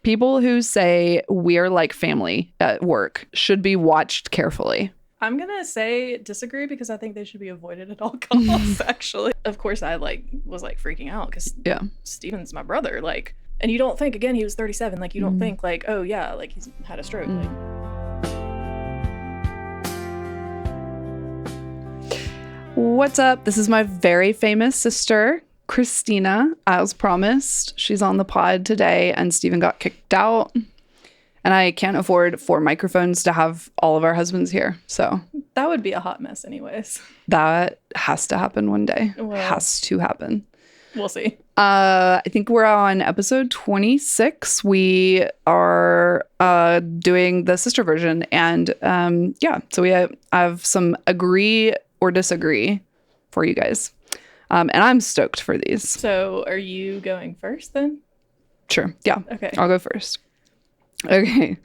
people who say we're like family at work should be watched carefully. I'm going to say disagree because I think they should be avoided at all costs, actually. Of course, I was freaking out because Steven's my brother. And you don't think, again, he was 37. You don't think oh yeah, he's had a stroke. What's up? This is my very famous sister, Kristina. As promised, she's on the pod today, and Steven got kicked out. And I can't afford 4 microphones to have all of our husbands here. So that would be a hot mess anyways. That has to happen one day. Well, has to happen. We'll see. I think we're on episode 26. We are doing the sister version. And so we have some agree or disagree for you guys. And I'm stoked for these. So are you going first then? Sure. Yeah. Okay. I'll go first. Okay.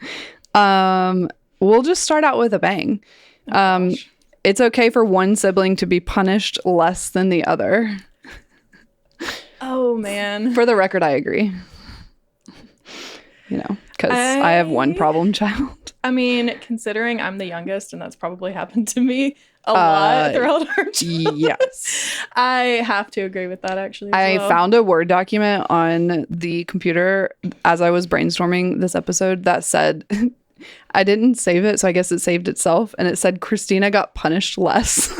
We'll just start out with a bang. It's okay for one sibling to be punished less than the other. Oh, man. For the record, I agree. Because I have one problem child. I mean, considering I'm the youngest, and that's probably happened to me a lot throughout our childhood. Yes. I have to agree with that, actually. I found a Word document on the computer as I was brainstorming this episode that said, I didn't save it, so I guess it saved itself. And it said, Kristina got punished less.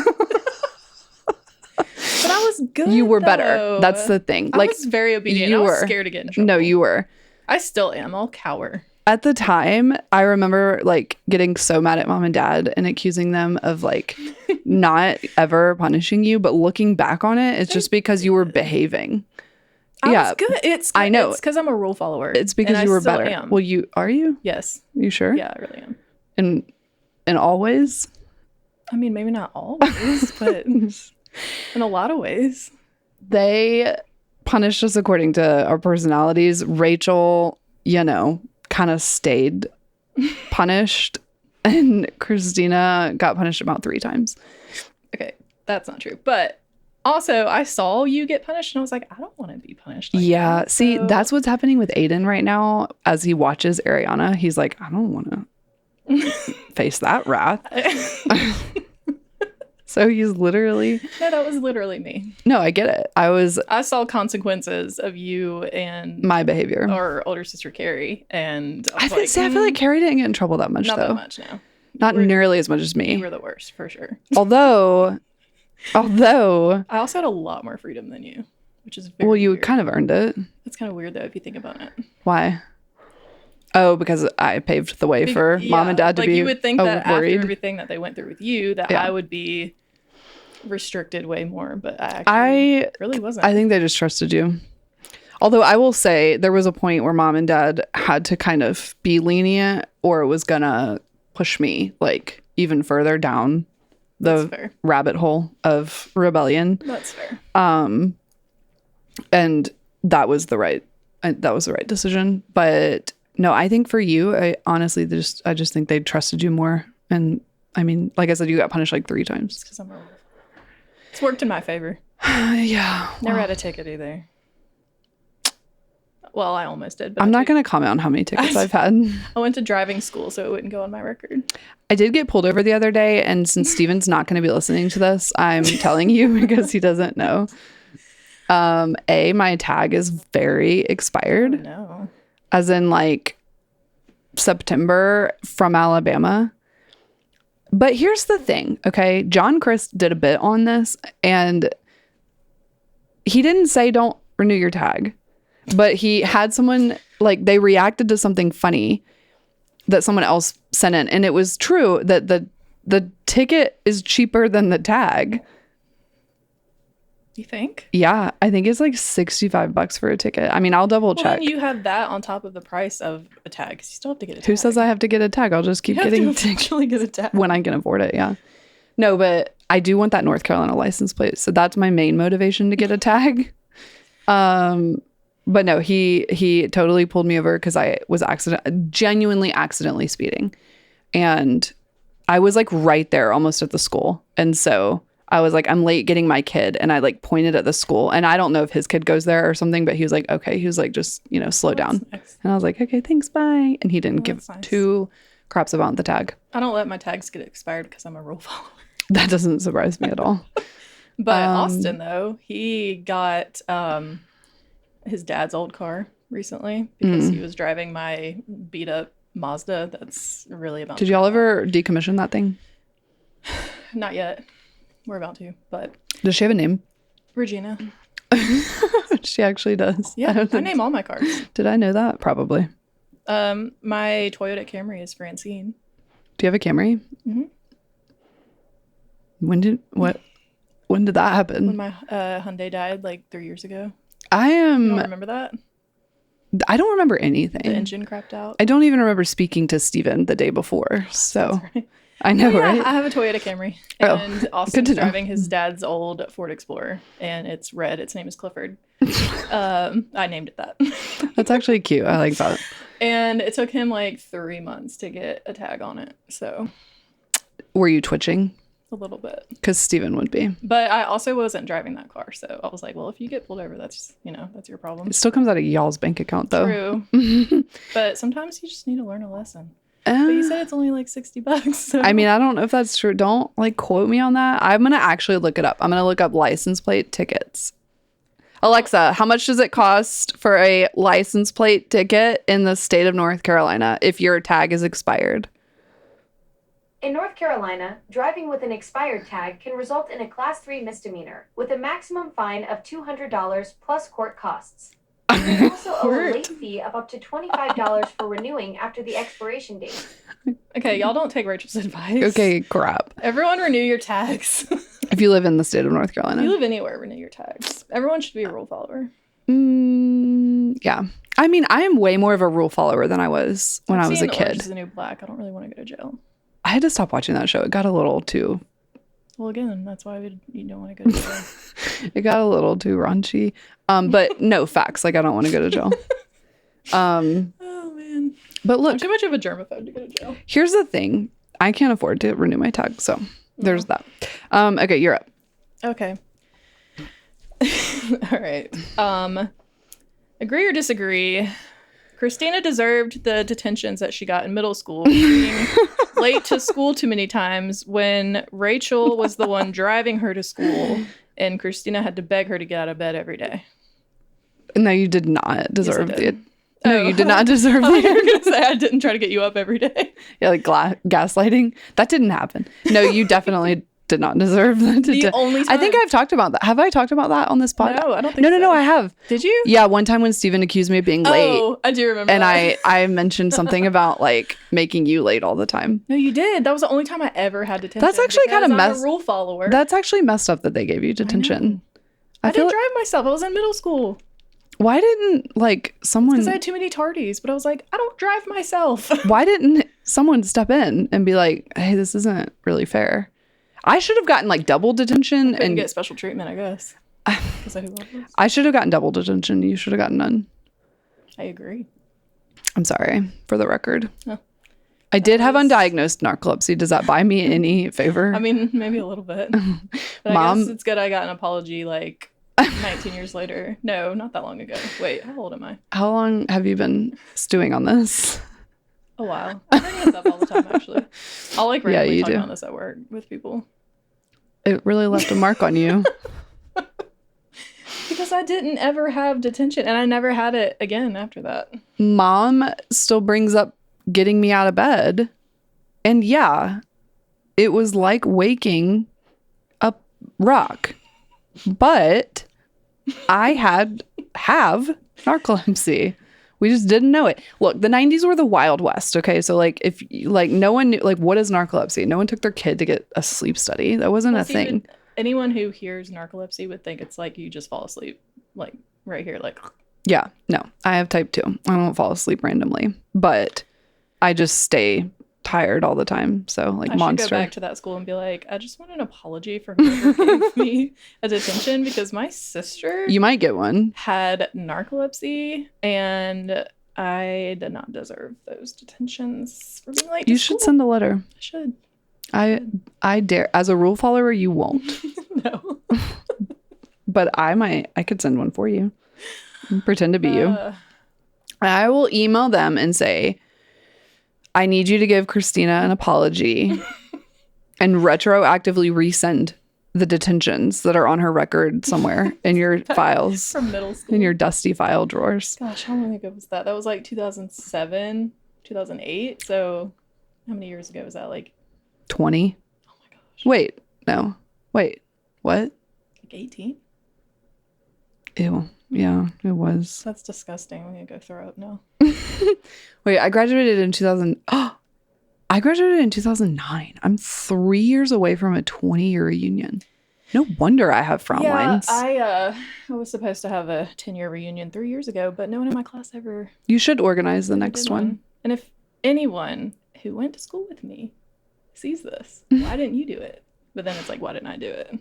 But I was good. You were better. That's the thing. I was very obedient. I was scared to get in trouble. No, you were. I still am. I'll cower. At the time, I remember getting so mad at mom and dad and accusing them of not ever punishing you. But looking back on it, it's just because you were behaving. I was good. I know. It's because I'm a rule follower. It's because you were better. Am. Well, are you? Yes. You sure? Yeah, I really am. In all ways? I mean, maybe not always, but in a lot of ways. They punished us according to our personalities. Rachel, kind of stayed punished, and Kristina got punished about 3 times. Okay, that's not true. But also, I saw you get punished, and I was like, I don't want to be punished. That, see, that's what's happening with Aiden right now. As he watches Ariana, he's like, I don't want to face that wrath. So he's literally... No, that was literally me. No, I get it. I saw consequences of you and... my behavior. Our older sister, Carrie, and I feel like Carrie didn't get in trouble that much, not though. Not that much, no. Not nearly as much as me. You were the worst, for sure. Although... I also had a lot more freedom than you, which is very you weird. Kind of earned it. It's kind of weird, though, if you think about it. Why? Oh, because I paved the way for mom and dad to be worried. You would think that after everything that they went through with you, that I would be restricted way more, but I really wasn't. I think they just trusted you. Although I will say there was a point where mom and dad had to kind of be lenient, or it was gonna push me even further down the rabbit hole of rebellion. That's fair. And that was the right decision. But no, I think for you, I just think they trusted you more. And I mean, like I said, you got punished 3 times. Because it's worked in my favor. Yeah. Never had a ticket either. Well, I almost did. But I'm not going to comment on how many tickets I've had. I went to driving school, so it wouldn't go on my record. I did get pulled over the other day, and since Steven's not going to be listening to this, I'm telling you because he doesn't know. My tag is very expired. Oh, no. As in September from Alabama. But here's the thing, okay? John Christ did a bit on this, and he didn't say don't renew your tag. But he had someone, they reacted to something funny that someone else sent in. And it was true that the ticket is cheaper than the tag. You think? Yeah, I think it's $65 for a ticket. I mean, I'll double check. Then you have that on top of the price of a tag, because you still have to get a tag. Who says I have to get a tag? I'll just keep getting actually get a tag when I can afford it. Yeah. No, but I do want that North Carolina license plate, so that's my main motivation to get a tag. But no, he totally pulled me over because I was genuinely accidentally speeding, and I was right there almost at the school, and so I was like, I'm late getting my kid. And I like pointed at the school. And I don't know if his kid goes there or something, but he was like, okay. He was like, just, slow down. Nice. And I was like, okay, thanks, bye. And he didn't give two craps about the tag. I don't let my tags get expired because I'm a rule follower. That doesn't surprise me at all. But Austin, though, he got his dad's old car recently because he was driving my beat up Mazda that's really about Did y'all ever decommission that thing? Not yet. We're about to, but... Does she have a name? Regina. She actually does. Yeah, I name all my cars. Did I know that? Probably. My Toyota Camry is Francine. Do you have a Camry? Mm-hmm. When did that happen? When my Hyundai died like 3 years ago. You don't remember that? I don't remember anything. The engine crapped out. I don't even remember speaking to Steven the day before. So right. I know, right? I have a Toyota Camry. And Austin's driving his dad's old Ford Explorer. And it's red. Its name is Clifford. I named it that. That's actually cute. I like that. And it took him like 3 months to get a tag on it. So. Were you twitching? A little bit. Because Steven would be. But I also wasn't driving that car. So I was like, well, if you get pulled over, that's your problem. It still comes out of y'all's bank account, though. True. But sometimes you just need to learn a lesson. But you said it's only like $60. So. I mean, I don't know if that's true. Don't like quote me on that. I'm going to actually look it up. I'm going to look up license plate tickets. Alexa, how much does it cost for a license plate ticket in the state of North Carolina if your tag is expired? In North Carolina, driving with an expired tag can result in a Class 3 misdemeanor with a maximum fine of $200 plus court costs. You also owe a late fee of up to $25 for renewing after the expiration date. Okay, y'all don't take Rachel's advice. Okay, crap. Everyone renew your tags. If you live in the state of North Carolina. If you live anywhere, renew your tags. Everyone should be a rule follower. Yeah. I mean, I am way more of a rule follower than I was when I was a kid. Orange is the New Black. I don't really want to go to jail. I had to stop watching that show. It got a little too... Well, again, that's why you don't want to go to jail. It got a little too raunchy. But no, facts. Like, I don't want to go to jail. Oh, man. But look. I'm too much of a germaphobe to go to jail. Here's the thing. I can't afford to renew my tag. So there's that. Okay, you're up. Okay. All right. Agree or disagree? Kristina deserved the detentions that she got in middle school for being late to school too many times when Rachel was the one driving her to school and Kristina had to beg her to get out of bed every day. No, you did not deserve yes, it. No, you did not deserve it. You were going to say I didn't try to get you up every day. Yeah, like gaslighting. That didn't happen. No, you definitely did not deserve that. The only time. I think I've talked about that. Have I talked about that on this podcast? No, I don't think so. No, I have. Did you? Yeah, one time when Steven accused me of being late. Oh, I do remember and that. I mentioned something about like making you late all the time. No, you did. That was the only time I ever had detention. That's actually kind of I'm a rule follower. That's actually messed up that they gave you detention. I didn't drive myself. I was in middle school. Why didn't like someone? Because I had too many tardies. But I was like, I don't drive myself. Why didn't someone step in and be like, hey, this isn't really fair? I should have gotten like double detention and get special treatment, I guess. I should have gotten double detention. You should have gotten none. I agree. I'm sorry for the record. Oh, I did have undiagnosed narcolepsy. Does that buy me any favor? I mean, maybe a little bit. But Mom, I guess it's good I got an apology like 19 years later. No, not that long ago. Wait, how old am I? How long have you been stewing on this? A while. I bring this up all the time, actually. I'll like randomly talk about this at work with people. It really left a mark on you. Because I didn't ever have detention, and I never had it again after that. Mom still brings up getting me out of bed. And yeah, it was like waking a rock. But I have narcolepsy. We just didn't know it. Look, the 90s were the Wild West, okay? So, like, if, like, no one knew, like, what is narcolepsy? No one took their kid to get a sleep study. That wasn't a thing. Anyone who hears narcolepsy would think it's like you just fall asleep, like, right here, like. Yeah, no, I have type 2. I don't fall asleep randomly, but I just stay tired all the time. So, like, I should go back to that school and be like, I just want an apology for whoever gave me a detention because my sister, you might get one, had narcolepsy and I did not deserve those detentions for being late. You should send a letter. I should. I dare. As a rule follower, you won't. No. But I could send one for you. Pretend to be you. I will email them and say, I need you to give Kristina an apology and retroactively resend the detentions that are on her record somewhere in your files. From middle school. In your dusty file drawers. Gosh, how long ago was that? That was like 2007, 2008. So how many years ago was that? Like 20? Oh my gosh. Wait, no. Wait, what? Like 18? Ew. Yeah, it was. That's disgusting. I'm going to go throw up now. Wait, I graduated in 2000. Oh, I graduated in 2009. I'm 3 years away from a 20-year reunion. No wonder I have frown lines. I was supposed to have a 10-year reunion 3 years ago, but no one in my class ever. You should organize the next one. And if anyone who went to school with me sees this, why didn't you do it? But then it's like, why didn't I do it?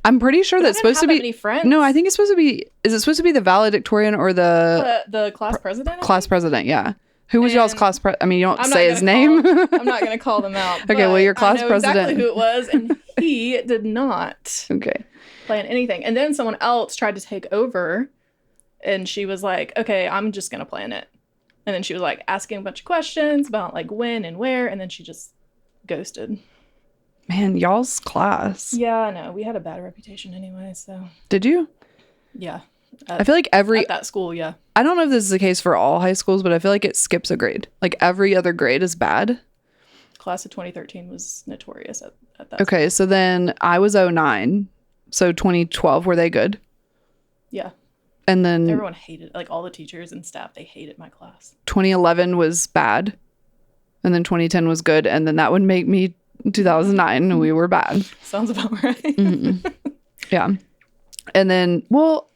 I'm pretty sure that's supposed to be. Any friends. No, I think it's supposed to be. Is it supposed to be the valedictorian or the class president? Class president, yeah. Who was y'all's class president? I mean, you don't say his name. I'm not going to call them out. Okay, well, your class president. Exactly who it was, and he did not. Okay. Plan anything, and then someone else tried to take over, and she was like, "Okay, I'm just going to plan it," and then she was like asking a bunch of questions about like when and where, and then she just ghosted. Man, y'all's class. Yeah, I know. We had a bad reputation anyway, so. Did you? Yeah. I feel like at that school, yeah. I don't know if this is the case for all high schools, but I feel like it skips a grade. Like every other grade is bad. Class of 2013 was notorious at that Okay, school. So then I was 09. So 2012, were they good? Yeah. And then everyone hated, like all the teachers and staff, they hated my class. 2011 was bad. And then 2010 was good. And then that would make me 2009 and we were bad. Sounds about right. Mm-hmm. Yeah. And then, well,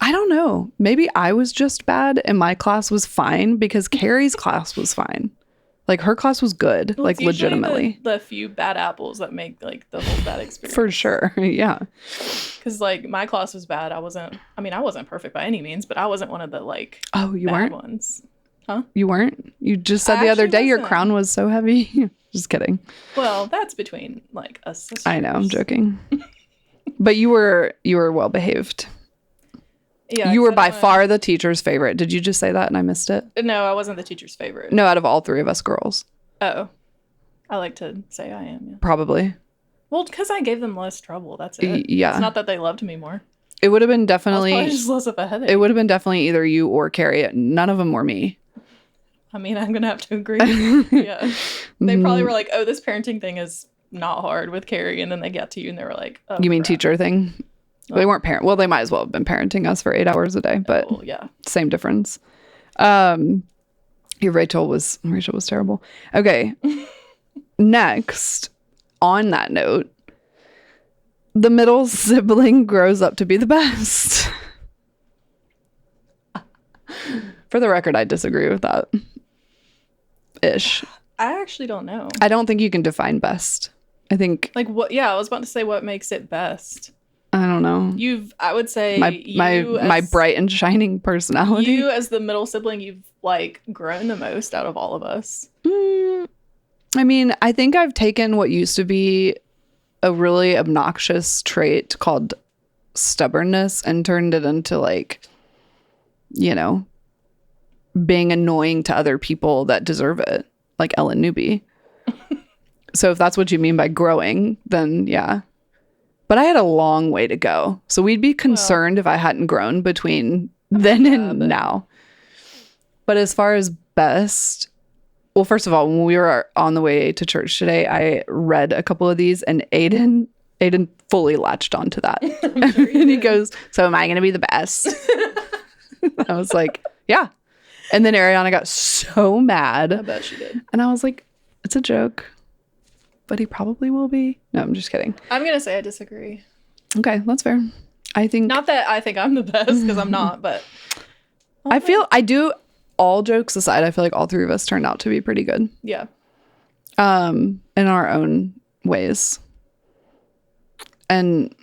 I don't know. Maybe I was just bad and my class was fine because Carrie's class was fine. Like her class was good, well, like legitimately. The few bad apples that make like the whole bad experience. For sure. Yeah. Because like my class was bad. I wasn't perfect by any means, but I wasn't one of the like you bad weren't? ones. Huh? You weren't? You just said the other day your crown was so heavy. Just kidding. Well, that's between like us sisters. I know, I'm joking. But you were well behaved. Yeah. You were by far the teacher's favorite. Did you just say that and I missed it? No, I wasn't the teacher's favorite. No, out of all three of us girls. Oh. I like to say I am, yeah. Probably. Well, because I gave them less trouble. That's it. Yeah. It's not that they loved me more. It would have been definitely. I was just less of a headache. It would have been definitely either you or Carrie. None of them were me. I mean, I'm going to have to agree. Yeah. They probably were like, oh, this parenting thing is not hard with Carrie. And then they got to you and they were like, oh, you mean crap. Teacher thing? Oh. They weren't parent. Well, they might as well have been parenting us for 8 hours a day, but yeah, same difference. Rachel was terrible. Okay. Next, on that note, the middle sibling grows up to be the best. For the record, I disagree with that. Ish. I actually don't know. I don't think you can define best. I think like what? Yeah, I was about to say what makes it best. I don't know. I would say my bright and shining personality. You as the middle sibling, you've like grown the most out of all of us. I mean, I think I've taken what used to be a really obnoxious trait called stubbornness and turned it into like, you know, being annoying to other people that deserve it, like Ellen Newby. So if that's what you mean by growing, then yeah. But I had a long way to go. So we'd be concerned if I hadn't grown between then and now. But as far as best, well, first of all, when we were on the way to church today, I read a couple of these and Aiden fully latched onto that. Sure and he goes, so am I going to be the best? I was like, yeah. And then Ariana got so mad. I bet she did. And I was like, it's a joke. But he probably will be. No, I'm just kidding. I'm going to say I disagree. Okay, that's fair. I think... Not that I think I'm the best, because I'm not, but... I do, all jokes aside, I feel like all three of us turned out to be pretty good. Yeah. In our own ways. And,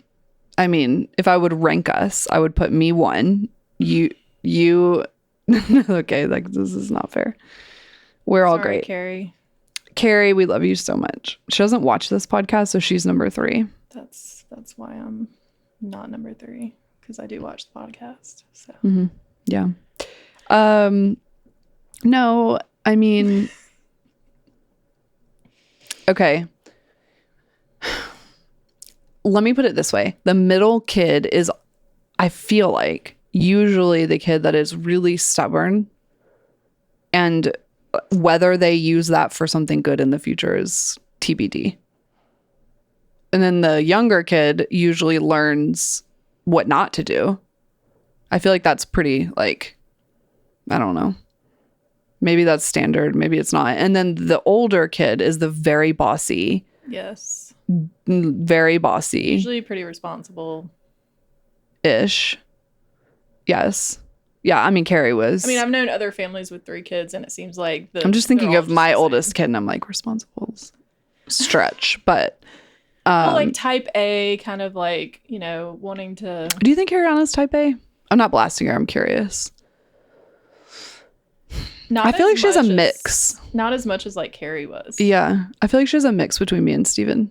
I mean, if I would rank us, I would put me 1. You... Okay, like, this is not fair. We're all great. Carrie, we love you so much. She doesn't watch this podcast, so she's number 3. That's why I'm not number 3, because I do watch the podcast. So yeah. No, I mean, okay. Let me put it this way. The middle kid is, I feel like, usually the kid that is really stubborn, and whether they use that for something good in the future is TBD. And then the younger kid usually learns what not to do. I feel like that's pretty, like, I don't know. Maybe that's standard. Maybe it's not. And then the older kid is the very bossy. yes. Very bossy. Usually pretty responsible. Ish. Yes. Yeah, I mean, Carrie was. I mean, I've known other families with 3 kids, and it seems like I'm just thinking of my oldest kid, and I'm like, responsible stretch. But well, like type A, kind of like, you know, wanting to. Do you think Ariana's type A? I'm not blasting her. I'm curious. I feel like she has a mix. Not as much as like Carrie was. Yeah. I feel like she has a mix between me and Steven.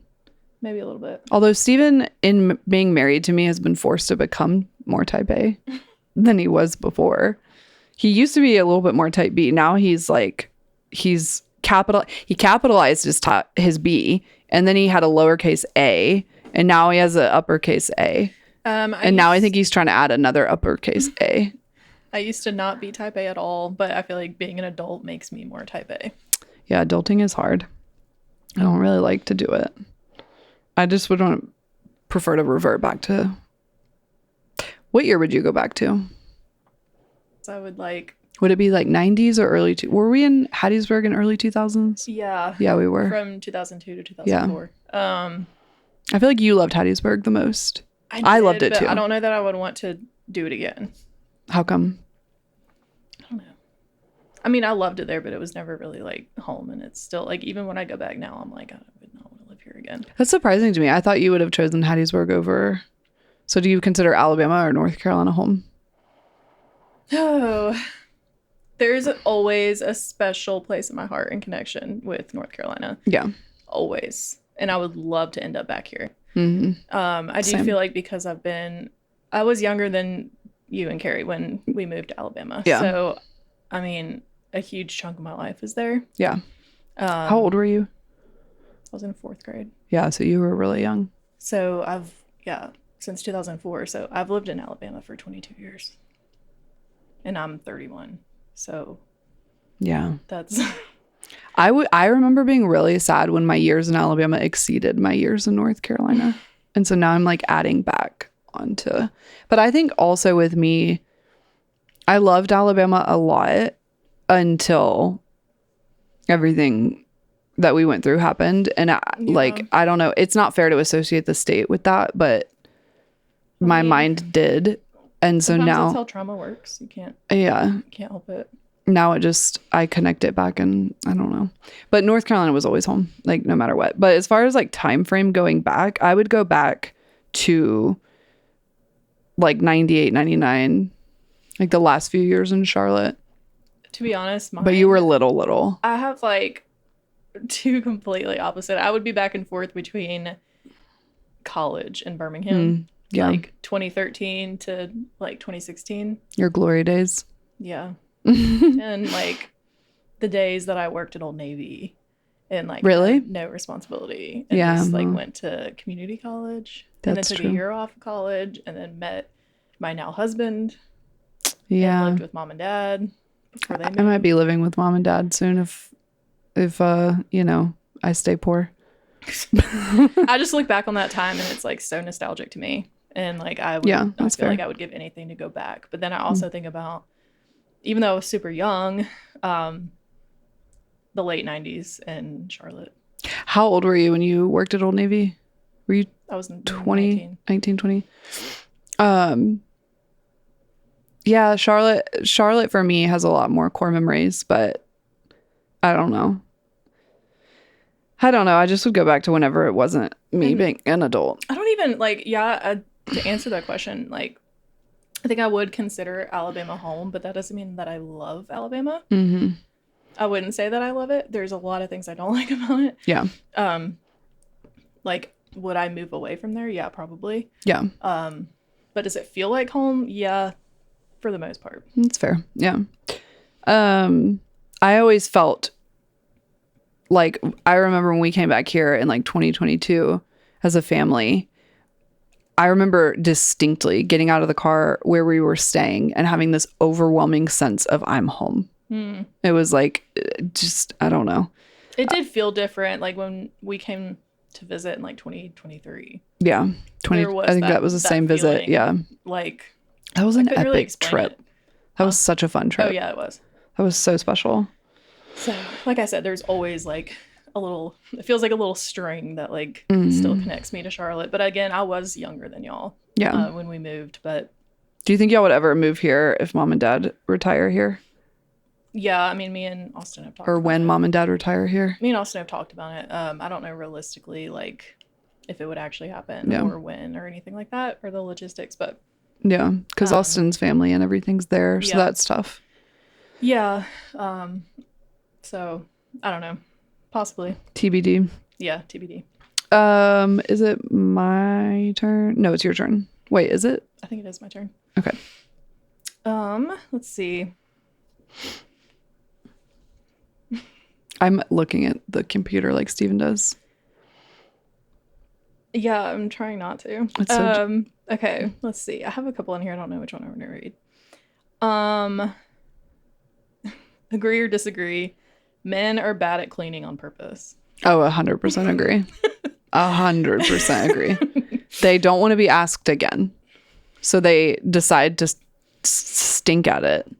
Maybe a little bit. Although Steven, in being married to me, has been forced to become more type A than he was before. He used to be a little bit more type B. Now he's like, he capitalized his B, and then he had a lowercase a, and now he has an uppercase A. I think he's trying to add another uppercase A. I used to not be type A at all, but I feel like being an adult makes me more type A. Yeah, adulting is hard. I don't really like to do it. I just would prefer to revert back to. What year would you go back to? So I would like. Would it be like 90s or early? Were we in Hattiesburg in early 2000s? Yeah. Yeah, we were. From 2002 to 2004. Yeah. I feel like you loved Hattiesburg the most. I loved it too. I don't know that I would want to do it again. How come? I don't know. I mean, I loved it there, but it was never really like home. And it's still like, even when I go back now, I'm like, I would not want to live here again. That's surprising to me. I thought you would have chosen Hattiesburg over. So do you consider Alabama or North Carolina home? Oh, there's always a special place in my heart and connection with North Carolina. Yeah. Always. And I would love to end up back here. I do Same. feel like because I was younger than you and Carrie when we moved to Alabama. Yeah. So, I mean, a huge chunk of my life is there. Yeah. How old were you? I was in 4th grade. Yeah, so you were really young. So since 2004. So I've lived in Alabama for 22 years. And I'm 31. So yeah. That's I remember being really sad when my years in Alabama exceeded my years in North Carolina. And so now I'm like adding back onto. But I think also with me, I loved Alabama a lot until everything that we went through happened. And I don't know, it's not fair to associate the state with that, but my mind did. And so now that's how trauma works. You can't help it. Now I connect it back, and I don't know. But North Carolina was always home, like no matter what. But as far as like time frame going back, I would go back to like 98, 99, like the last few years in Charlotte. To be honest, but you were little. I have like 2 completely opposite. I would be back and forth between college in Birmingham. Yeah. Like 2013 to like 2016. Your glory days. Yeah. And like the days that I worked at Old Navy and like really had no responsibility and just like went to community college and then took a year off of college and then met my now husband. Yeah. And lived with mom and dad before they moved. I might be living with mom and dad soon if I stay poor. I just look back on that time and it's like so nostalgic to me. And like I feel fair. like I would give anything to go back. But then I also think about, even though I was super young, the late 90s in Charlotte. How old were you when you worked at Old Navy? Were you I was 19, 20? Yeah, Charlotte for me has a lot more core memories, but I don't know. I just would go back to whenever it wasn't me being an adult. I don't even to answer that question, like, I think I would consider Alabama home, but that doesn't mean that I love Alabama. Mm-hmm. I wouldn't say that I love it. There's a lot of things I don't like about it. Yeah. Like would I move away from there? Yeah, probably. Yeah. But does it feel like home? Yeah, for the most part. That's fair. Yeah. I always felt like, I remember when we came back here in like 2022 as a family, I remember distinctly getting out of the car where we were staying and having this overwhelming sense of I'm home. It was like, just, I don't know. It did feel different, like when we came to visit in like 2023. Yeah. I think that was the same visit. Feeling, yeah. Like, that was an epic really trip. it. That was such a fun trip. Oh, yeah, it was. That was so special. So, like I said, there's always like it feels like a little string that like still connects me to Charlotte. But again, I was younger than y'all when we moved. But do you think y'all would ever move here if mom and dad retire here? Yeah, I mean, me and Austin have talked or about when it. mom and dad retire here? Me and Austin have talked about it. I don't know realistically, like, if it would actually happen or when or anything like that, or the logistics, but... Yeah, because Austin's family and everything's there, so that's tough. Yeah. So, I don't know. Possibly. TBD. Yeah, TBD. Is it my turn? No, it's your turn. Wait, is it? I think it is my turn. Okay. Let's see. I'm looking at the computer like Steven does. Yeah, I'm trying not to. Okay, let's see. I have a couple in here. I don't know which one I'm going to read. Agree or disagree? Men are bad at cleaning on purpose. Oh, 100% agree. 100% agree. They don't want to be asked again. So they decide to stink at it.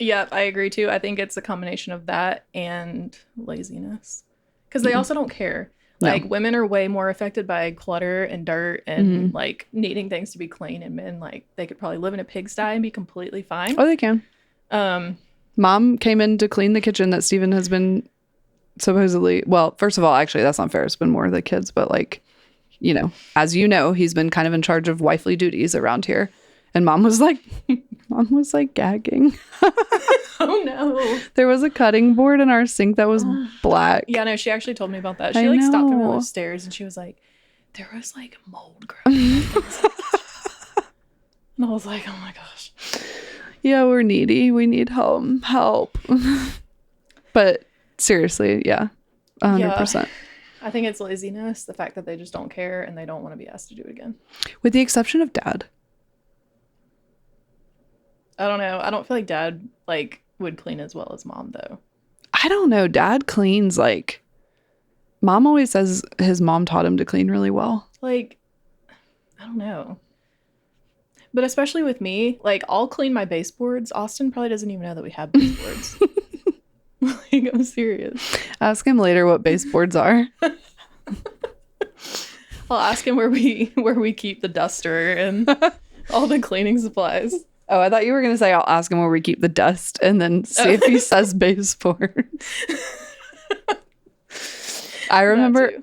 Yeah, I agree too. I think it's a combination of that and laziness. Because they also don't care. Like, women are way more affected by clutter and dirt and, like, needing things to be clean. And men, like, they could probably live in a pigsty and be completely fine. Oh, they can. Mom came in to clean the kitchen that Steven has been supposedly... Well, first of all, actually, that's not fair. It's been more of the kids. But, like, you know, as you know, he's been kind of in charge of wifely duties around here. And Mom was like gagging. Oh no. There was a cutting board in our sink that was black. Yeah, no, she actually told me about that. She stopped over the stairs and she was like, there was like mold growing. And I was like, oh my gosh. Yeah, we're needy. We need help. But seriously, yeah. 100%. Yeah, I think it's laziness, the fact that they just don't care and they don't want to be asked to do it again. With the exception of Dad. I don't know. I don't feel like Dad, like, would clean as well as Mom, though. I don't know. Dad cleans, like... Mom always says his mom taught him to clean really well. Like, I don't know. But especially with me, like, I'll clean my baseboards. Austin probably doesn't even know that we have baseboards. Like, I'm serious. Ask him later what baseboards are. I'll ask him where we keep the duster and all the cleaning supplies. Oh, I thought you were going to say I'll ask him where we keep the dust and then see if he says baseboard. I remember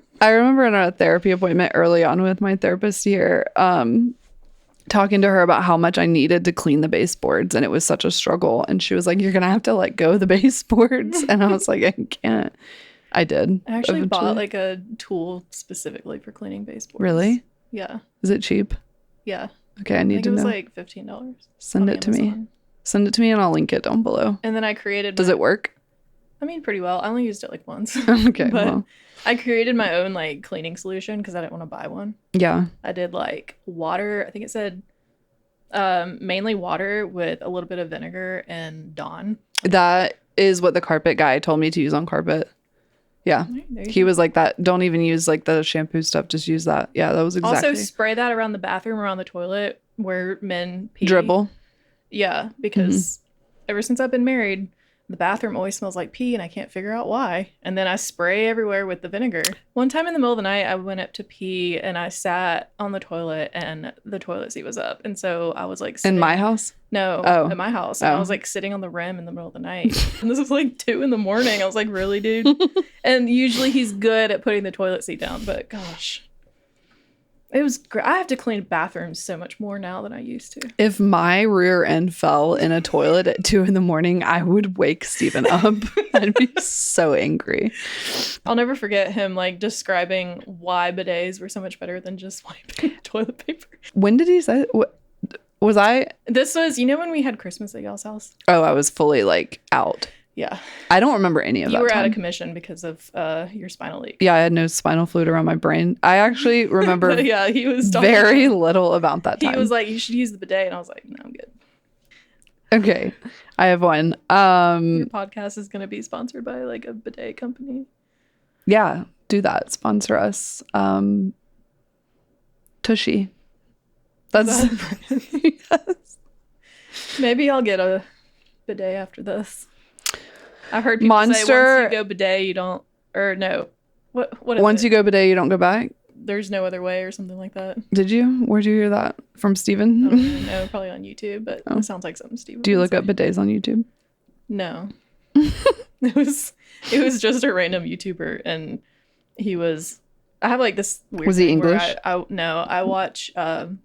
in a therapy appointment early on with my therapist here, talking to her about how much I needed to clean the baseboards, and it was such a struggle. And she was like, "You're going to have to let go of the baseboards." And I was like, "I can't." I did. I actually bought like a tool specifically for cleaning baseboards. Really? Yeah. Is it cheap? Yeah. Okay, I need to know. It was like $15. Send it to me. Send it to me and I'll link it down below. And then I created... Does it work? I mean, pretty well. I only used it like once. Okay, but well. I created my own like cleaning solution because I didn't want to buy one. Yeah. I did like water. I think it said mainly water with a little bit of vinegar and Dawn. That is what the carpet guy told me to use on carpet. Yeah. Right, he was like that. Don't even use like the shampoo stuff. Just use that. Yeah, that was exactly. Also spray that around the bathroom, around the toilet where men pee. Dribble. Yeah, because ever since I've been married, the bathroom always smells like pee and I can't figure out why. And then I spray everywhere with the vinegar. One time in the middle of the night, I went up to pee and I sat on the toilet and the toilet seat was up. And so I was like sitting... In my house? No, at my house. And I was like sitting on the rim in the middle of the night. And this was like 2 a.m. I was like, really, dude? And usually he's good at putting the toilet seat down, but gosh. It was great. I have to clean bathrooms so much more now than I used to. If my rear end fell in a toilet at 2 a.m, I would wake Steven up. I'd be so angry. I'll never forget him like describing why bidets were so much better than just wiping toilet paper. When did he say what? Was I? This was, when we had Christmas at y'all's house? Oh, I was fully like out. Yeah. I don't remember any of that. You were time. out of commission because of your spinal leak. Yeah, I had no spinal fluid around my brain. I actually remember yeah, he was very little about that time. He was like, you should use the bidet. And I was like, no, I'm good. Okay. I have one. Your podcast is going to be sponsored by like a bidet company. Yeah, do that. Sponsor us. Tushy. That's yes. Maybe I'll get a bidet after this. I've heard people say once you go bidet, you don't, or no. What is once it? You go bidet, you don't go back? There's no other way or something like that. Did you? Where'd you hear that? From Steven? I don't really know. Probably on YouTube, but it sounds like something Steven. Do you look up bidets on YouTube? No. It was just a random YouTuber, and I have like this weird Was he thing where English? I watch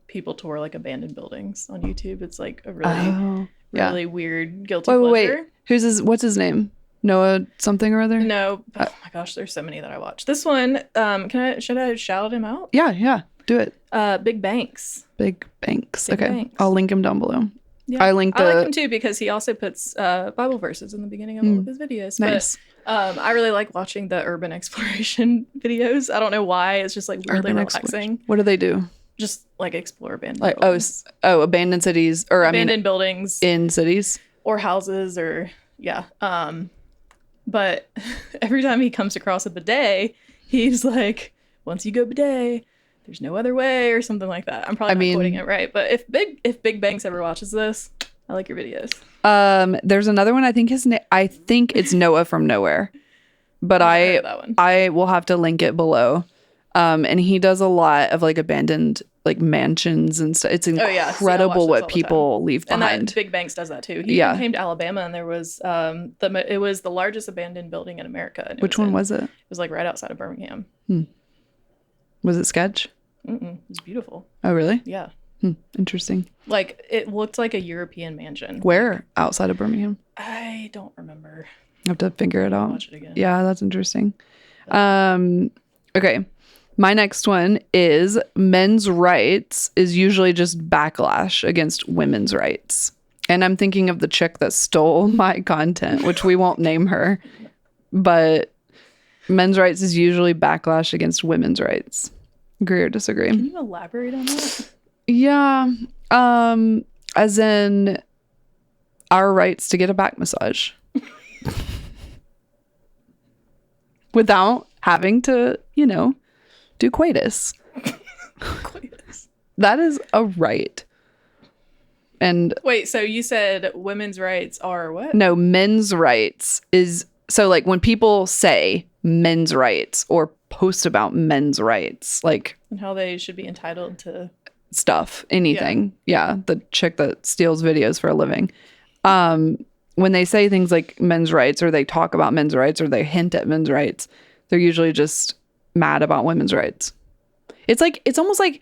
people tour like abandoned buildings on YouTube. It's like a really weird guilty pleasure. Wait. What's his name? Noah something or other? No. Oh my gosh, there's so many that I watch. This one, should I shout him out? Yeah. Do it. Big Banks. Big Banks. Big okay. Banks. I'll link him down below. Yeah. I like him too because he also puts Bible verses in the beginning of all of his videos. Nice. But I really like watching the urban exploration videos. I don't know why. It's just like really relaxing. What do they do? Just like explore abandoned buildings. Abandoned cities or abandoned buildings in cities or houses or but every time he comes across a bidet, he's like, once you go bidet, there's no other way or something like that. I'm probably not quoting it right, but if Big Banks ever watches this, I like your videos. There's another one. I think I think it's Noah from Nowhere, but I will have to link it below. And he does a lot of like abandoned like mansions and stuff. It's incredible what people leave behind. And Big Banks does that too. He came to Alabama, and there was it was the largest abandoned building in America. Which one was it? It was like right outside of Birmingham. Was it sketch? It was beautiful. Oh, really? Yeah. Interesting. Like it looked like a European mansion. Where? Outside of Birmingham? I don't remember. I have to figure it out. Watch it again. Yeah, that's interesting. Okay. My next one is men's rights is usually just backlash against women's rights. And I'm thinking of the chick that stole my content, which we won't name her. But men's rights is usually backlash against women's rights. Agree or disagree? Can you elaborate on that? Yeah. As in our rights to get a back massage. Without having to, do coitus. Coitus. That is a right. And wait, so you said women's rights are what? No, men's rights is so like when people say men's rights or post about men's rights, like and how they should be entitled to stuff, anything. Yeah, the chick that steals videos for a living. When they say things like men's rights or they talk about men's rights or they hint at men's rights, they're usually just mad about women's rights. It's almost like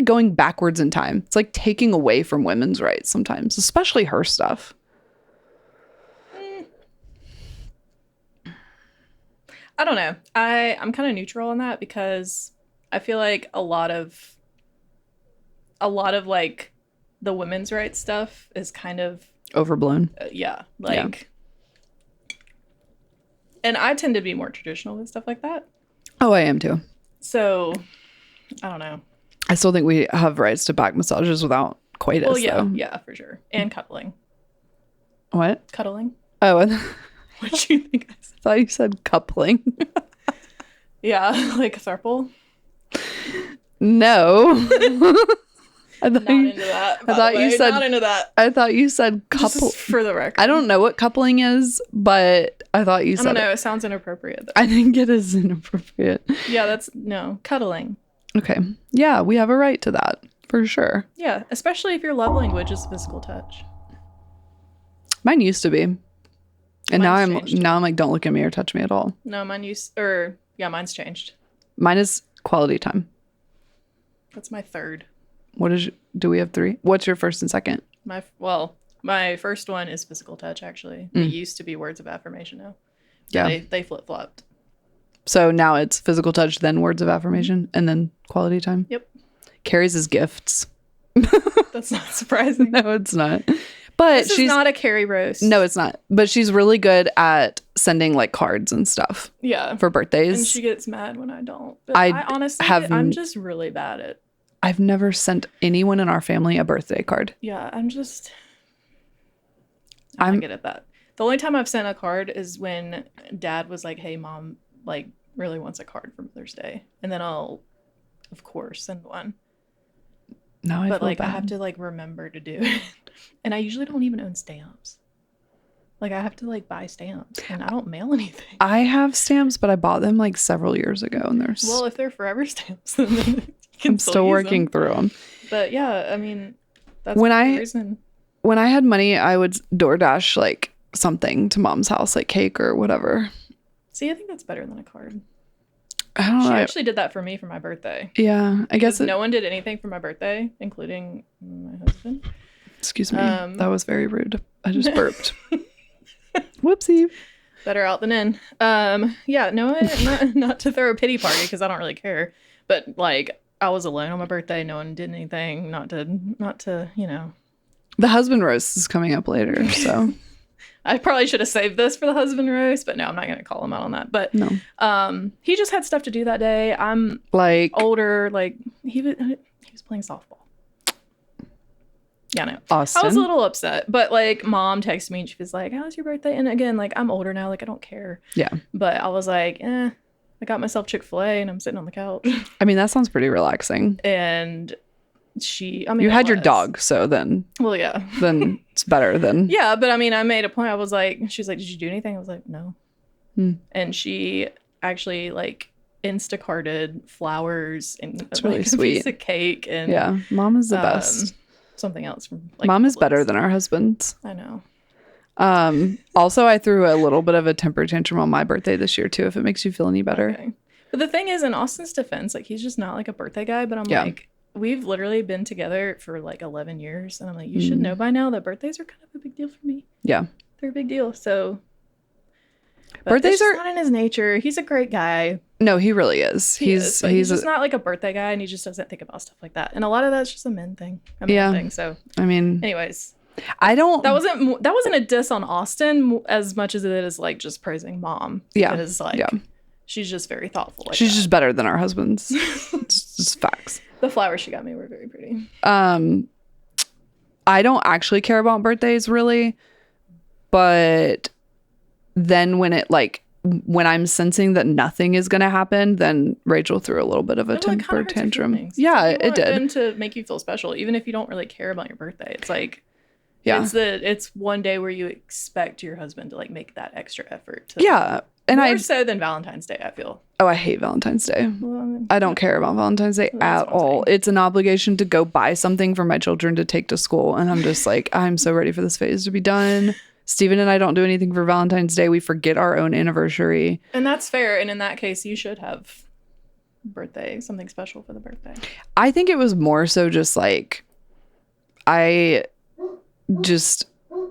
going backwards in time. It's like taking away from women's rights sometimes, especially her stuff. I don't know. I'm kind of neutral on that because I feel like a lot of like the women's rights stuff is kind of overblown. And I tend to be more traditional with stuff like that. Oh, I am too. So, I don't know. I still think we have rights to back massages without coitus. Well, yeah, though. Yeah, for sure. And cuddling. What? Cuddling. Oh, what do you think I said? I thought you said coupling. Yeah, like a throuple. No. Not into that. I thought you said not into that. I thought you said couple. Just for the record. I don't know what coupling is, but I thought you said. I don't know. It sounds inappropriate. Though. I think it is inappropriate. Yeah, cuddling. Okay. Yeah, we have a right to that for sure. Yeah, especially if your love language is physical touch. Mine used to be, and now I'm changed. like, don't look at me or touch me at all. No, mine's changed. Mine is quality time. That's my third. Do we have 3? What's your first and second? My first one is physical touch, actually. It used to be words of affirmation now. Yeah. They flip-flopped. So now it's physical touch, then words of affirmation, and then quality time? Yep. Carrie's is gifts. That's not surprising. No, it's not. But she's not a Carrie roast. No, it's not. But she's really good at sending like cards and stuff. Yeah. For birthdays. And she gets mad when I don't. But I honestly, I'm just really bad at. I've never sent anyone in our family a birthday card. Yeah, I'm not good at that. The only time I've sent a card is when Dad was like, "Hey, Mom, like really wants a card for Mother's Day," and then I'll, of course, send one. No, I feel bad. I have to like remember to do it, and I usually don't even own stamps. Like I have to like buy stamps, and I don't mail anything. I have stamps, but I bought them like several years ago, and well, if they're forever stamps, then you can I'm still working through them. But yeah, I mean, that's the reason. When I had money, I would DoorDash like something to Mom's house, like cake or whatever. See, I think that's better than a card. I don't know. She actually did that for me for my birthday. Yeah, I guess no one did anything for my birthday, including my husband. Excuse me. That was very rude. I just burped. Whoopsie. Better out than in. Yeah, no one, not to throw a pity party because I don't really care. But like, I was alone on my birthday. No one did anything. Not to, you know. The husband roast is coming up later, so. I probably should have saved this for the husband roast, but no, I'm not going to call him out on that. But no. He just had stuff to do that day. I'm like older. Like he was playing softball. Yeah, no. Austin. I was a little upset, but like Mom texted me and she was like, "How's your birthday?" And again, like I'm older now, like I don't care. Yeah. But I was like, I got myself Chick-fil-A and I'm sitting on the couch. I mean, that sounds pretty relaxing. And you had your dog, so then. Well, yeah. Then it's better than. Yeah, but I mean, I made a point. I was like, she was like, "Did you do anything?" I was like, "No." And she actually like Instacarted flowers and it's like, really sweet. A piece of cake and yeah, Mom is the best. Something else from like Mom is better than our husbands. I know. Also, I threw a little bit of a temper tantrum on my birthday this year too. If it makes you feel any better. Okay. But the thing is, in Austin's defense, like he's just not like a birthday guy. But I'm like, we've literally been together for like 11 years, and I'm like, you should know by now that birthdays are kind of a big deal for me. Yeah, they're a big deal. So birthdays are not in his nature. He's a great guy. No, he really is. He's just not like a birthday guy, and he just doesn't think about stuff like that. And a lot of that's just a men thing. So I mean, anyways, I don't. That wasn't a diss on Austin as much as it is like just praising Mom. Because she's just very thoughtful. She's just better than our husbands. It's just facts. The flowers she got me were very pretty. I don't actually care about birthdays really, but then when I'm sensing that nothing is going to happen, then Rachel threw a little bit of a temper tantrum. Yeah, it did. Them to make you feel special, even if you don't really care about your birthday. It's like, it's one day where you expect your husband to like make that extra effort. And more so than Valentine's Day, I feel. Oh, I hate Valentine's Day. Well, I don't care about Valentine's Day at all. It's an obligation to go buy something for my children to take to school. And I'm just like, I'm so ready for this phase to be done. Steven and I don't do anything for Valentine's Day. We forget our own anniversary. And that's fair. And in that case, you should have something special for the birthday. I think it was more so just like,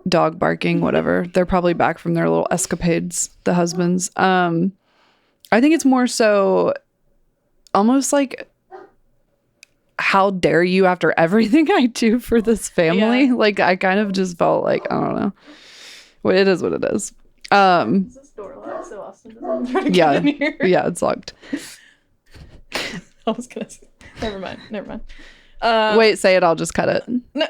dog barking, whatever. They're probably back from their little escapades, the husbands. I think it's more so almost like, how dare you after everything I do for this family? Yeah. Like, I kind of just felt like, I don't know. Well, it is what it is. Is this door locked so Austin doesn't try to get in here? Yeah, it's locked. I was going to say, never mind. Wait, say it. I'll just cut it. No.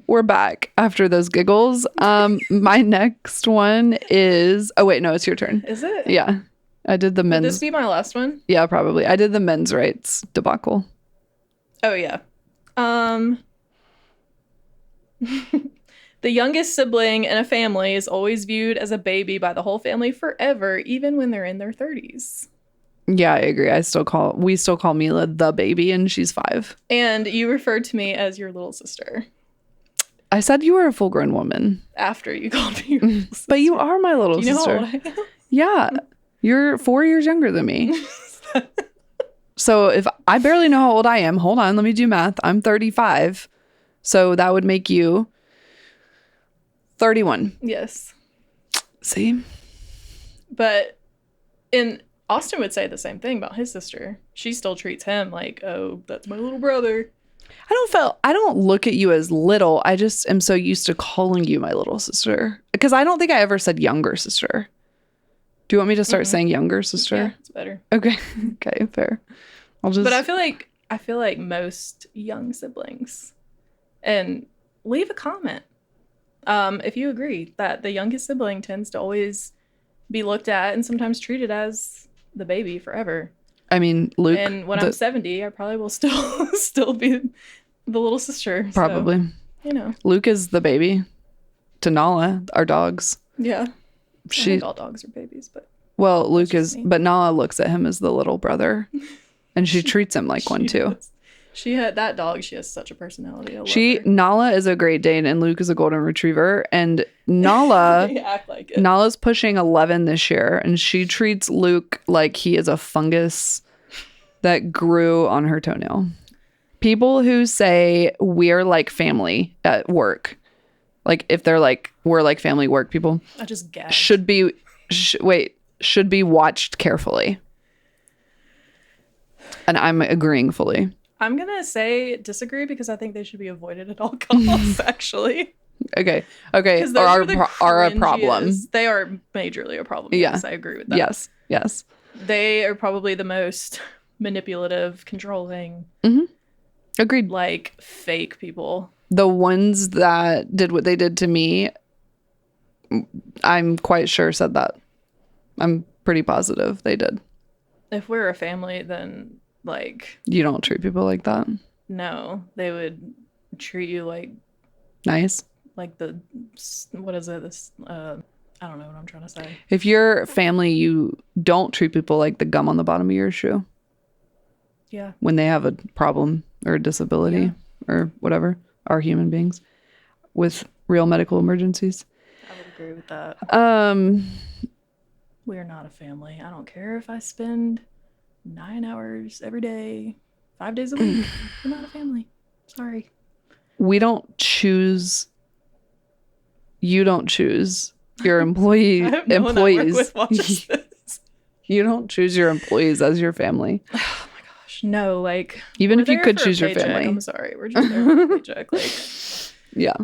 We're back after those giggles. My next one is. Oh wait, no, it's your turn. Is it? Yeah, I did the men's. Would this be my last one? Yeah, probably. I did the men's rights debacle. Oh yeah. The youngest sibling in a family is always viewed as a baby by the whole family forever, even when they're in their 30s. Yeah, I agree. We still call Mila the baby, and she's 5. And you referred to me as your little sister. I said you were a full-grown woman. After you called me your little sister. But you are my little sister. Do you know how old I am? Yeah. You're 4 years younger than me. So if I barely know how old I am, hold on, let me do math. I'm 35. So that would make you 31. Yes. See? But Austin would say the same thing about his sister. She still treats him like, oh, that's my little brother. I don't look at you as little. I just am so used to calling you my little sister. Because I don't think I ever said younger sister. Do you want me to start saying younger sister? Yeah, it's better. Okay. Okay, fair. But I feel like most young siblings, and leave a comment if you agree that the youngest sibling tends to always be looked at and sometimes treated as the baby forever. I mean, Luke. And when I'm 70, I probably will still be the little sister. Probably. So, you know. Luke is the baby to Nala, our dogs. Yeah. I think all dogs are babies, but. Well, Luke is, but Nala looks at him as the little brother. And she treats him like one too. She had that dog. She has such a personality. I love her. Nala is a Great Dane and Luke is a Golden Retriever. And Nala, they act like it. Nala's pushing 11 this year, and she treats Luke like he is a fungus that grew on her toenail. People who say we're like family at work, like if they're like we're like family work people, I just gagged. should be watched carefully. And I'm agreeing fully. I'm going to say disagree because I think they should be avoided at all costs, actually. Okay. Or are a problem. They are majorly a problem. Yeah. Yes, I agree with that. Yes. They are probably the most manipulative, controlling, agreed. Like fake people. The ones that did what they did to me, I'm quite sure said that. I'm pretty positive they did. If we're a family, then like you don't treat people like that. No, they would treat you like nice. Like what is it? This I don't know what I'm trying to say. If you're family, you don't treat people like the gum on the bottom of your shoe. Yeah. When they have a problem or a disability or whatever, are human beings with real medical emergencies. I would agree with that. We're not a family. I don't care if I spend 9 hours every day, 5 days a week. We're not a family. Sorry. We don't choose. You don't choose your employees. You don't choose your employees as your family. Oh my gosh. No, like even if you could choose your family. I'm sorry. We're just there for a paycheck. Like yeah.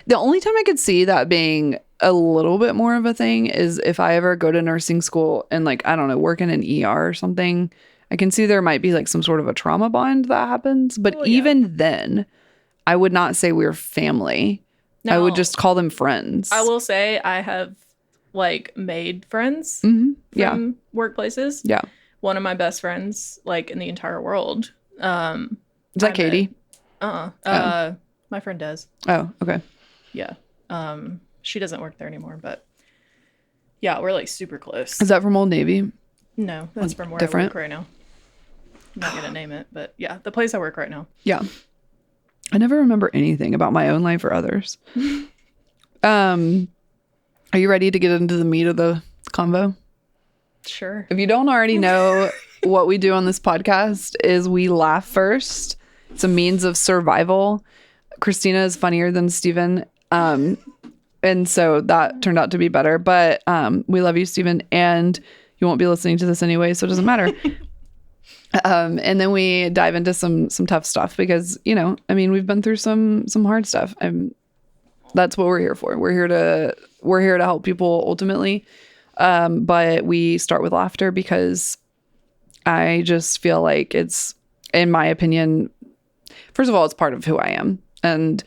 The only time I could see that being a little bit more of a thing is if I ever go to nursing school and like, I don't know, work in an ER or something. I can see there might be like some sort of a trauma bond that happens. But even then, I would not say we're family. No, I would just call them friends. I will say I have like made friends from workplaces. Yeah. One of my best friends like in the entire world. Is that Katie? My friend does. Oh, okay. Yeah. She doesn't work there anymore, but yeah, we're like super close. Is that from Old Navy? No, that's from where I work right now. I'm not gonna name it, but yeah, the place I work right now. Yeah. I never remember anything about my own life or others. Are you ready to get into the meat of the convo? Sure. If you don't already know, what we do on this podcast is we laugh first. It's a means of survival. Kristina is funnier than Steven. And so that turned out to be better. But we love you, Steven. And you won't be listening to this anyway, so it doesn't matter. And then we dive into some tough stuff because, you know, I mean, we've been through some hard stuff. That's what we're here for. We're here to help people ultimately. But we start with laughter because I just feel like it's, in my opinion, first of all, it's part of who I am. And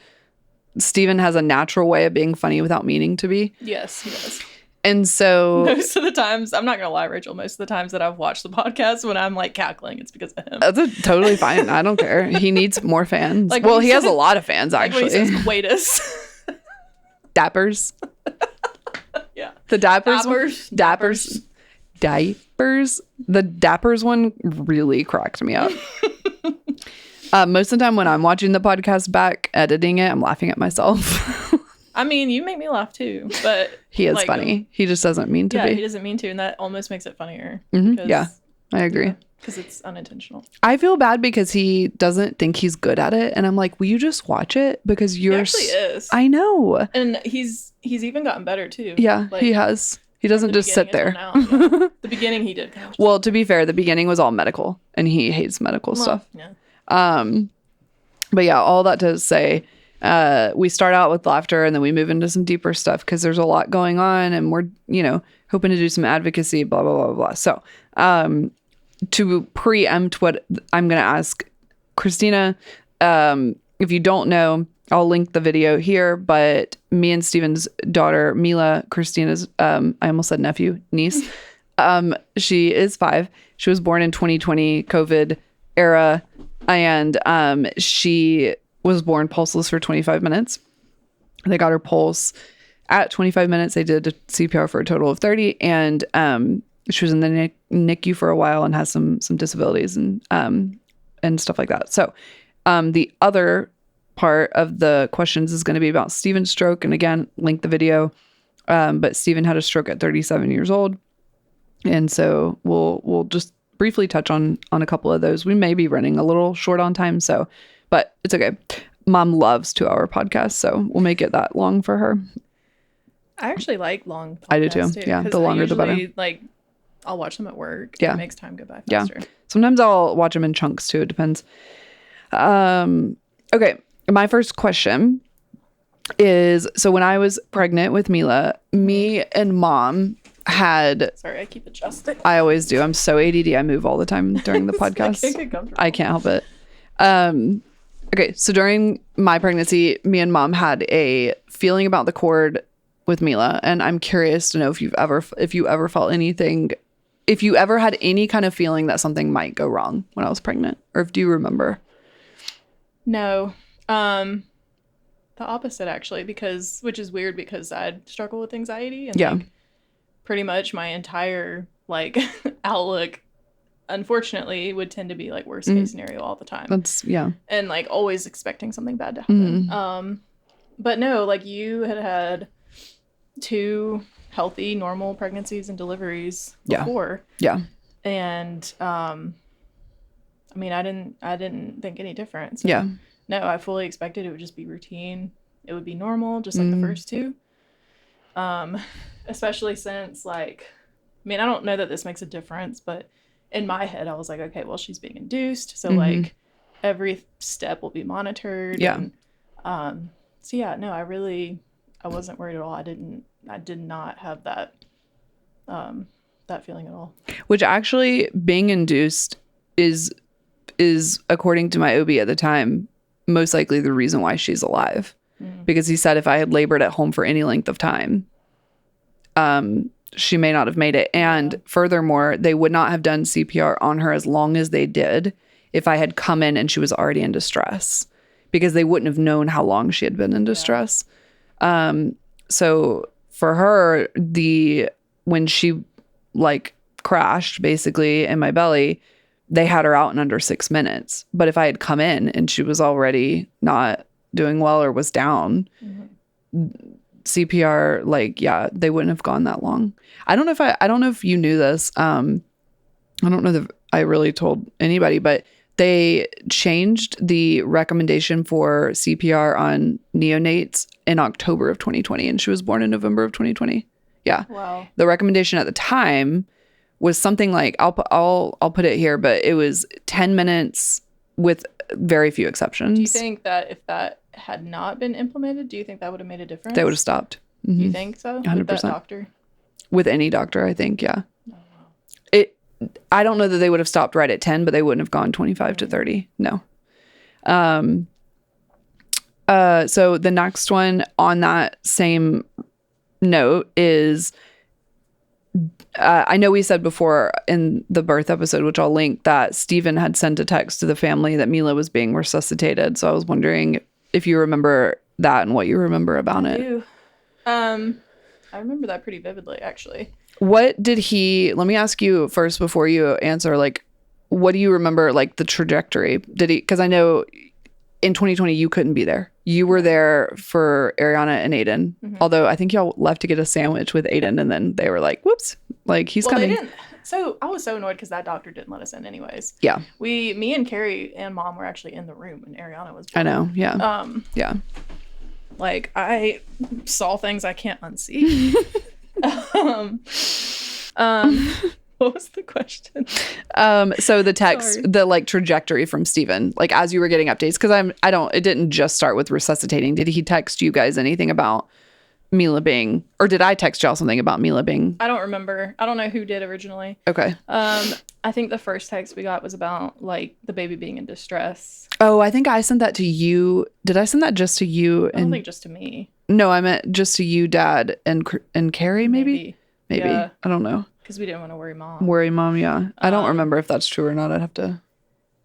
Steven has a natural way of being funny without meaning to be. Yes, he does. And so most of the times, I'm not gonna lie, Rachel, most of the times that I've watched the podcast when I'm like cackling, it's because of him. That's totally fine. I don't care. He needs more fans. Like, well, he has a lot of fans actually. Like when he says coitus. Dappers. Yeah. The Dappers. Diapers. The Dappers one really cracked me up. Most of the time when I'm watching the podcast back, editing it, I'm laughing at myself. I mean, you make me laugh too, but he is like, funny. He just doesn't mean to be. Yeah, he doesn't mean to, and that almost makes it funnier. Mm-hmm. Yeah, I agree. because it's unintentional. I feel bad because he doesn't think he's good at it. And I'm like, will you just watch it? Because He actually is. I know. And he's even gotten better too. Yeah, Like, he has. He doesn't just sit there. Now, yeah. The beginning he did. Kind of well, to be fair, the beginning was all medical and he hates medical stuff. Yeah. But yeah, all that to say, we start out with laughter and then we move into some deeper stuff because there's a lot going on and we're, hoping to do some advocacy, blah, blah, blah, blah, blah. So, to preempt what I'm going to ask Kristina, if you don't know, I'll link the video here, but me and Steven's daughter, Mila, Kristina's, I almost said niece, she is 5. She was born in 2020 COVID era, and she was born pulseless for 25 minutes. They got her pulse at 25 minutes. They did CPR for a total of 30, and she was in the NICU for a while and has some disabilities and stuff like that. So the other part of the questions is going to be about Steven's stroke, and again, link the video. But Steven had a stroke at 37 years old, and so we'll just briefly touch on a couple of those. We may be running a little short on time, but it's okay. Mom loves 2-hour podcasts, so we'll make it that long for her. I actually like long podcasts. I do too. Yeah, the longer the better. Like, I'll watch them at work. Yeah, it makes time go by faster. Yeah, sometimes I'll watch them in chunks too. It depends. Okay, my first question is: so when I was pregnant with Mila, me and Mom had. Sorry, I keep adjusting. I always do. I'm so ADD. I move all the time during the podcast. I can't help it. Okay, so during my pregnancy, me and Mom had a feeling about the cord with Mila, and I'm curious to know if you ever felt anything, if you ever had any kind of feeling that something might go wrong when I was pregnant, or do you remember? No, the opposite actually, which is weird because I'd struggle with anxiety, and like, pretty much my entire like outlook, unfortunately, would tend to be like worst case scenario all the time. And like always expecting something bad to happen. But no, like you had 2 healthy, normal pregnancies and deliveries before. Yeah. And I mean, I didn't think any different. So, yeah. No, I fully expected it would just be routine. It would be normal, just like the first 2. Especially since, like, I mean, I don't know that this makes a difference, but in my head, I was like, okay, well, she's being induced, so like every step will be monitored. Yeah. And, so yeah, no, I wasn't worried at all. I did not have that feeling at all. Which actually, being induced is according to my OB at the time, most likely the reason why she's alive. Because he said if I had labored at home for any length of time, she may not have made it. And furthermore, they would not have done CPR on her as long as they did if I had come in and she was already in distress, because they wouldn't have known how long she had been in distress. So for her, when she like crashed basically in my belly, they had her out in under 6 minutes. But if I had come in and she was already not doing well or was down, CPR, like, yeah, they wouldn't have gone that long. I don't know if you knew this. I don't know that I really told anybody, but they changed the recommendation for CPR on neonates in October of 2020, and she was born in November of 2020. Yeah. Wow. The recommendation at the time was something like, I'll put it here, but it was 10 minutes with very few exceptions. Do you think that if that had not been implemented, do you think that would have made a difference? They would have stopped. Mm-hmm. You think so? 100%. With that doctor? With any doctor, I think, yeah. Oh, wow. I don't know that they would have stopped right at 10, but they wouldn't have gone 25 to 30. No. So the next one on that same note is, I know we said before in the birth episode, which I'll link, that Steven had sent a text to the family that Mila was being resuscitated. So I was wondering if you remember that and what you remember about it. I do. I remember that pretty vividly, actually. What did let me ask you first before you answer, like, what do you remember, like, the trajectory? Did he, because I know in 2020 you couldn't be there. You were there for Ariana and Aiden. Mm-hmm. Although I think y'all left to get a sandwich with Aiden, and then they were like, whoops, like he's coming. They didn't. So I was so annoyed because that doctor didn't let us in anyways. Yeah. Me and Carrie and Mom were actually in the room when Ariana was born. I know. Yeah. Yeah. Like, I saw things I can't unsee. What was the question? So the text, Sorry. the like trajectory from Steven, like as you were getting updates, because it didn't just start with resuscitating. Did he text you guys anything about Mila being, or did I text y'all something about Mila being? I don't remember. I don't know who did originally. Okay. I think the first text we got was about like the baby being in distress. Oh, I think I sent that to you. Did I send that just to you? I don't think just to me. No, I meant just to you, Dad, and Carrie, maybe? Maybe. Yeah. I don't know. Because we didn't want to worry Mom. Worry Mom, yeah. I don't remember if that's true or not. I'd have to.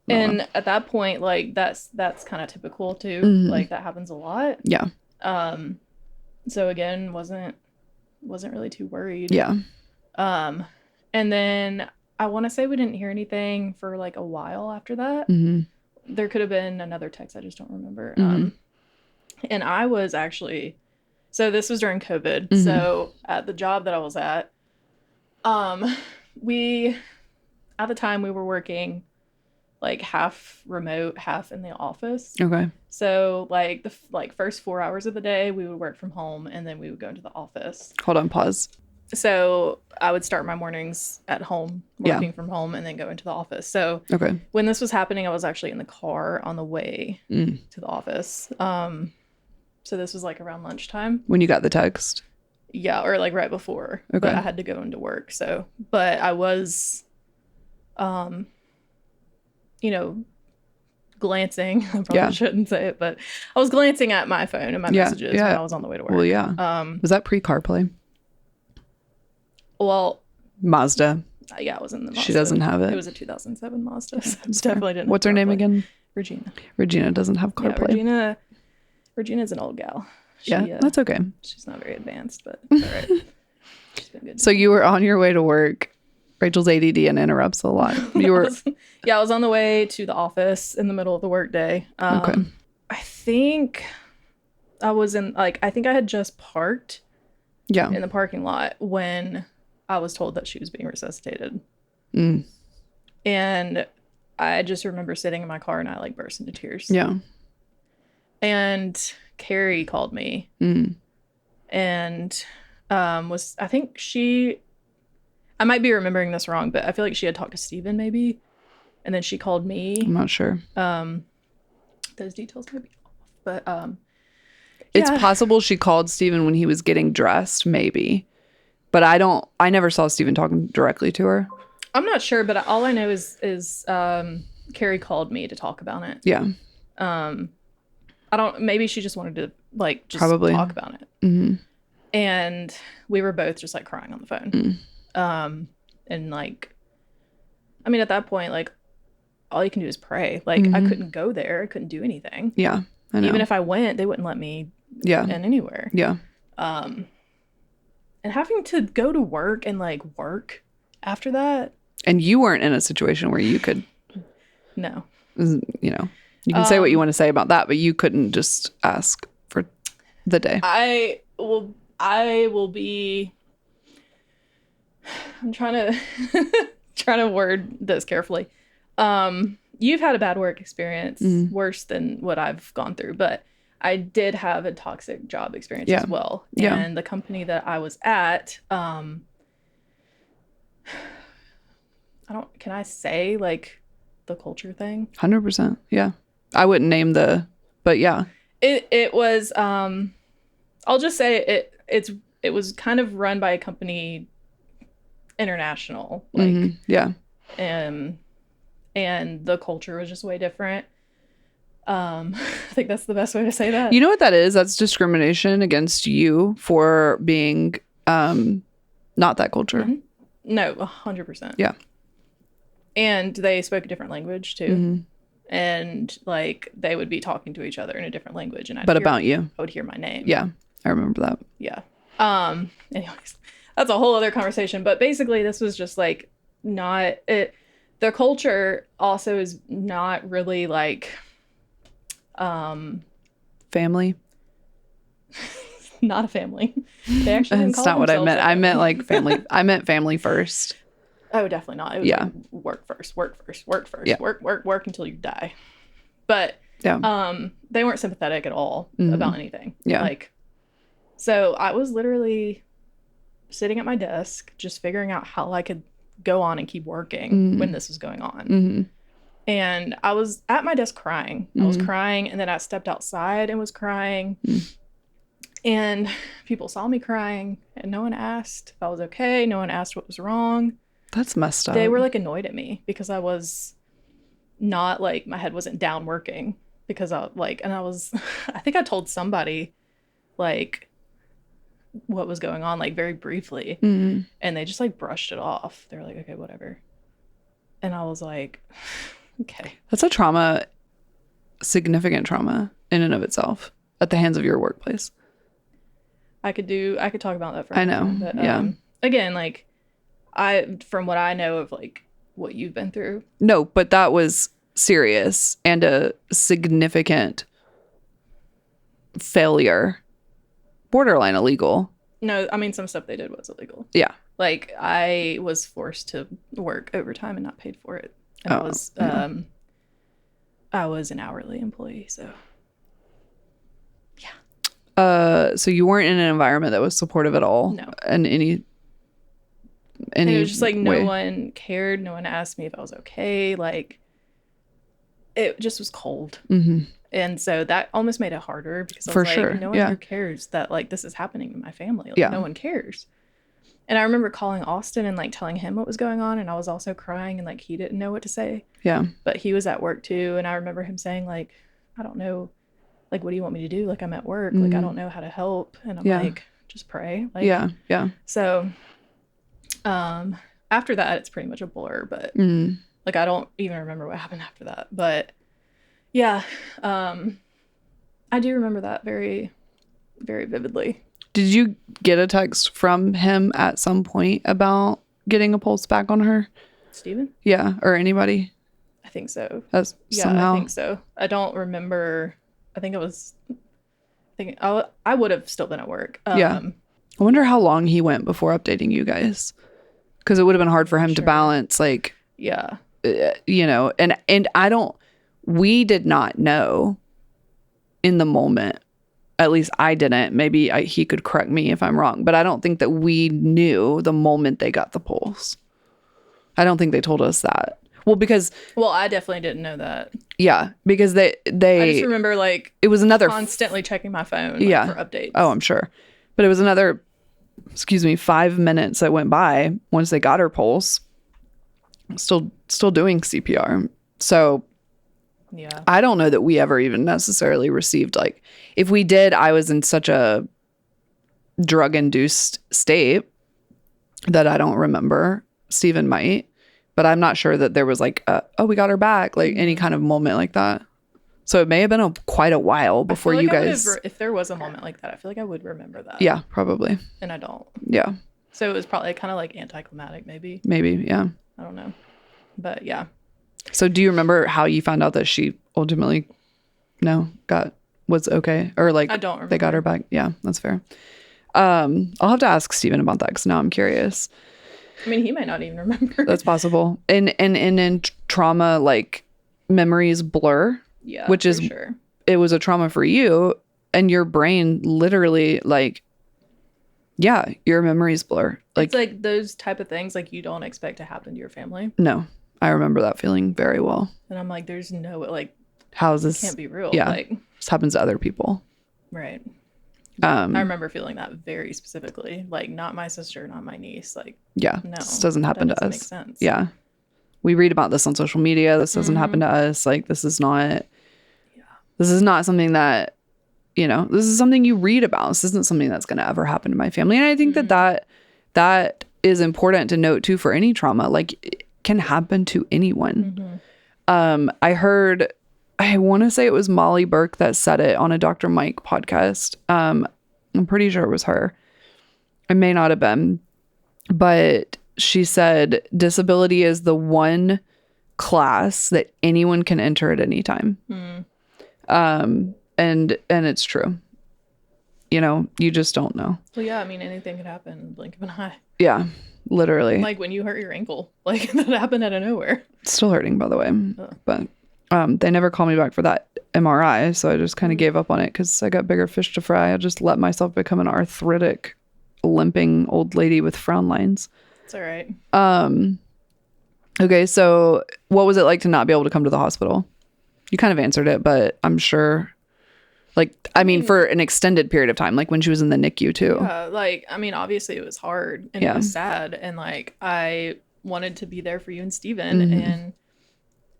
And at that point, like that's kind of typical too. Mhm. Like that happens a lot. Yeah. So again, wasn't really too worried. Yeah. And then I want to say we didn't hear anything for like a while after that. Mm-hmm. There could have been another text. I just don't remember. Mm-hmm. And I was actually, so this was during COVID. Mm-hmm. So at the job that I was at, at the time we were working like half remote, half in the office. Okay. So like the first 4 hours of the day we would work from home and then we would go into the office. Hold on, pause. So I would start my mornings at home, working from home, and then go into the office. So Okay. when this was happening, I was actually in the car on the way to the office. So this was like around lunchtime. When you got the text? Yeah, or like right before. Okay. But I had to go into work. So, but I was, glancing. I probably shouldn't say it, but I was glancing at my phone and my messages when I was on the way to work. Well, yeah. Was that pre-CarPlay? Well, Mazda. Yeah, it was in the Mazda. She doesn't have it. It was a 2007 Mazda. So it definitely didn't. What's her name again? Regina. Regina doesn't have CarPlay. Yeah, Regina's an old gal. That's okay. She's not very advanced, but it's all right. She's been good. So you were on your way to work. Rachel's ADD and interrupts a lot. You were. I was on the way to the office in the middle of the workday. Okay. I think I was I think I had just parked. Yeah. In the parking lot when I was told that she was being resuscitated. And I just remember sitting in my car and I like burst into tears. Yeah. And Carrie called me and I think I might be remembering this wrong, but I feel like she had talked to Steven maybe. And then she called me. I'm not sure. Those details might be off. But it's possible she called Steven when he was getting dressed, maybe. But I never saw Steven talking directly to her. I'm not sure, but all I know is Carrie called me to talk about it. Yeah. Maybe she just wanted to just Probably talk about it. Mm-hmm. And we were both just like crying on the phone. And at that point, all you can do is pray. I couldn't go there. I couldn't do anything. Yeah. I know. Even if I went, they wouldn't let me in anywhere. Yeah. And having to go to work and work after that. And you weren't in a situation where you could. No. You can say what you want to say about that, but you couldn't just ask for the day. I will be. I'm trying to word this carefully. You've had a bad work experience, worse than what I've gone through, but I did have a toxic job experience as well. Yeah. And the company that I was at, can I say the culture thing? 100%. Yeah. I wouldn't name but yeah. It was, I'll just say it was kind of run by a company international, yeah. And the culture was just way different. I think that's the best way to say that. You know what that is? That's discrimination against you for being not that culture. Mm-hmm. No, 100%. Yeah. And they spoke a different language too. Mm-hmm. And they would be talking to each other in a different language, and about you, I would hear my name. Yeah, I remember that. Yeah. Anyways, that's a whole other conversation. But basically, this was just not it. The culture also is not really family? Not a family. They actually didn't That's call not what I themselves meant. a I meant family. like family. I meant family first. Oh, definitely not. It was Yeah. like work first, work first, work first, Yeah. work until you die. But Yeah. they weren't sympathetic at all about anything. Yeah. Like, so I was literally sitting at my desk, just figuring out how I could go on and keep working when this was going on. And I was at my desk crying. I was crying, and then I stepped outside and was crying. And people saw me crying, and no one asked if I was okay. No one asked what was wrong. That's messed up. They were like annoyed at me because I was not like, my head wasn't down working, because I like, and I was, I think I told somebody like what was going on, like very briefly, and they just like brushed it off. They were like, okay, whatever. And I was like, okay. That's a trauma, significant trauma in and of itself at the hands of your workplace. I could talk about that for I know. time, but again, like, from what I know of like what you've been through. No, but that was serious and a significant failure, borderline illegal. No, I mean, some stuff they did was illegal. Yeah. Like, I was forced to work overtime and not paid for it. And I was an hourly employee, so yeah. So you weren't in an environment that was supportive at all? No. In any And it was just like, way? no one cared. No one asked me if I was okay. Like, it just was cold. And so that almost made it harder, because I was like, no one here cares that like this is happening in my family. Like, no one cares. And I remember calling Austin and like telling him what was going on, and I was also crying, and like he didn't know what to say. Yeah. But he was at work too, and I remember him saying like, I don't know, like, what do you want me to do? Like, I'm at work. Like, I don't know how to help. And I'm like, just pray. Like, yeah. So after that, it's pretty much a blur, but like, I don't even remember what happened after that. But yeah, I do remember that very, very vividly. Did you get a text from him at some point about getting a pulse back on her? Steven? Yeah, or anybody? I think so. Somehow? I think so. I don't remember. I think I would have still been at work. Yeah. I wonder how long he went before updating you guys, because it would have been hard for him to balance, like, yeah, you know, and we did not know in the moment. At least I didn't. Maybe he could correct me if I'm wrong, but I don't think that we knew the moment they got the pulse. I don't think they told us that. Well, I definitely didn't know that. Yeah, because they I just remember like it was another constantly checking my phone for updates. Oh, I'm sure. But it was another 5 minutes that went by once they got her pulse. Still doing CPR. So yeah. I don't know that we ever even necessarily received, like, if we did, I was in such a drug-induced state that I don't remember. Steven might, but I'm not sure that there was like we got her back, like any kind of moment like that. So it may have been quite a while before you guys. If there was a moment like that, I feel like I would remember that. Yeah, probably. And I don't. Yeah. So it was probably kind of like anticlimactic, maybe. Maybe, yeah. I don't know. But yeah. So do you remember how you found out that she ultimately was okay? Or like I don't remember. They got her back? Yeah, that's fair. I'll have to ask Steven about that, because now I'm curious. I mean, he might not even remember. That's possible. And in trauma, like, memories blur. Yeah, which is sure. It was a trauma for you, and your brain literally, like, yeah, your memories blur. Like, it's like those type of things like you don't expect to happen to your family. No, I remember that feeling very well. And I'm like, there's no, like, how is this? Can't be real. Yeah, like, this happens to other people. Right. I remember feeling that very specifically. Like, not my sister, not my niece. Like, yeah, no, this doesn't happen to us. Make sense. Yeah, we read about this on social media. This doesn't happen to us. Like, this is not. Yeah. This is not something that, you know. This is something you read about. This isn't something that's going to ever happen to my family. And I think that is important to note too for any trauma. Like, it can happen to anyone. I want to say it was Molly Burke that said it on a Dr. Mike podcast. I'm pretty sure it was her. It may not have been, but she said disability is the one class that anyone can enter at any time. And it's true. You know, you just don't know. Well, yeah, I mean, anything could happen in the blink of an eye. Yeah, literally. Like when you hurt your ankle, like that happened out of nowhere. It's still hurting, by the way. But they never called me back for that MRI, so I just kind of gave up on it because I got bigger fish to fry. I just let myself become an arthritic, limping old lady with frown lines. It's all right. Okay, so what was it like to not be able to come to the hospital? You kind of answered it, but I'm sure... Like, I mean, for an extended period of time, like when she was in the NICU too. Yeah, like, I mean, obviously it was hard and it was sad. And like, I wanted to be there for you and Steven. And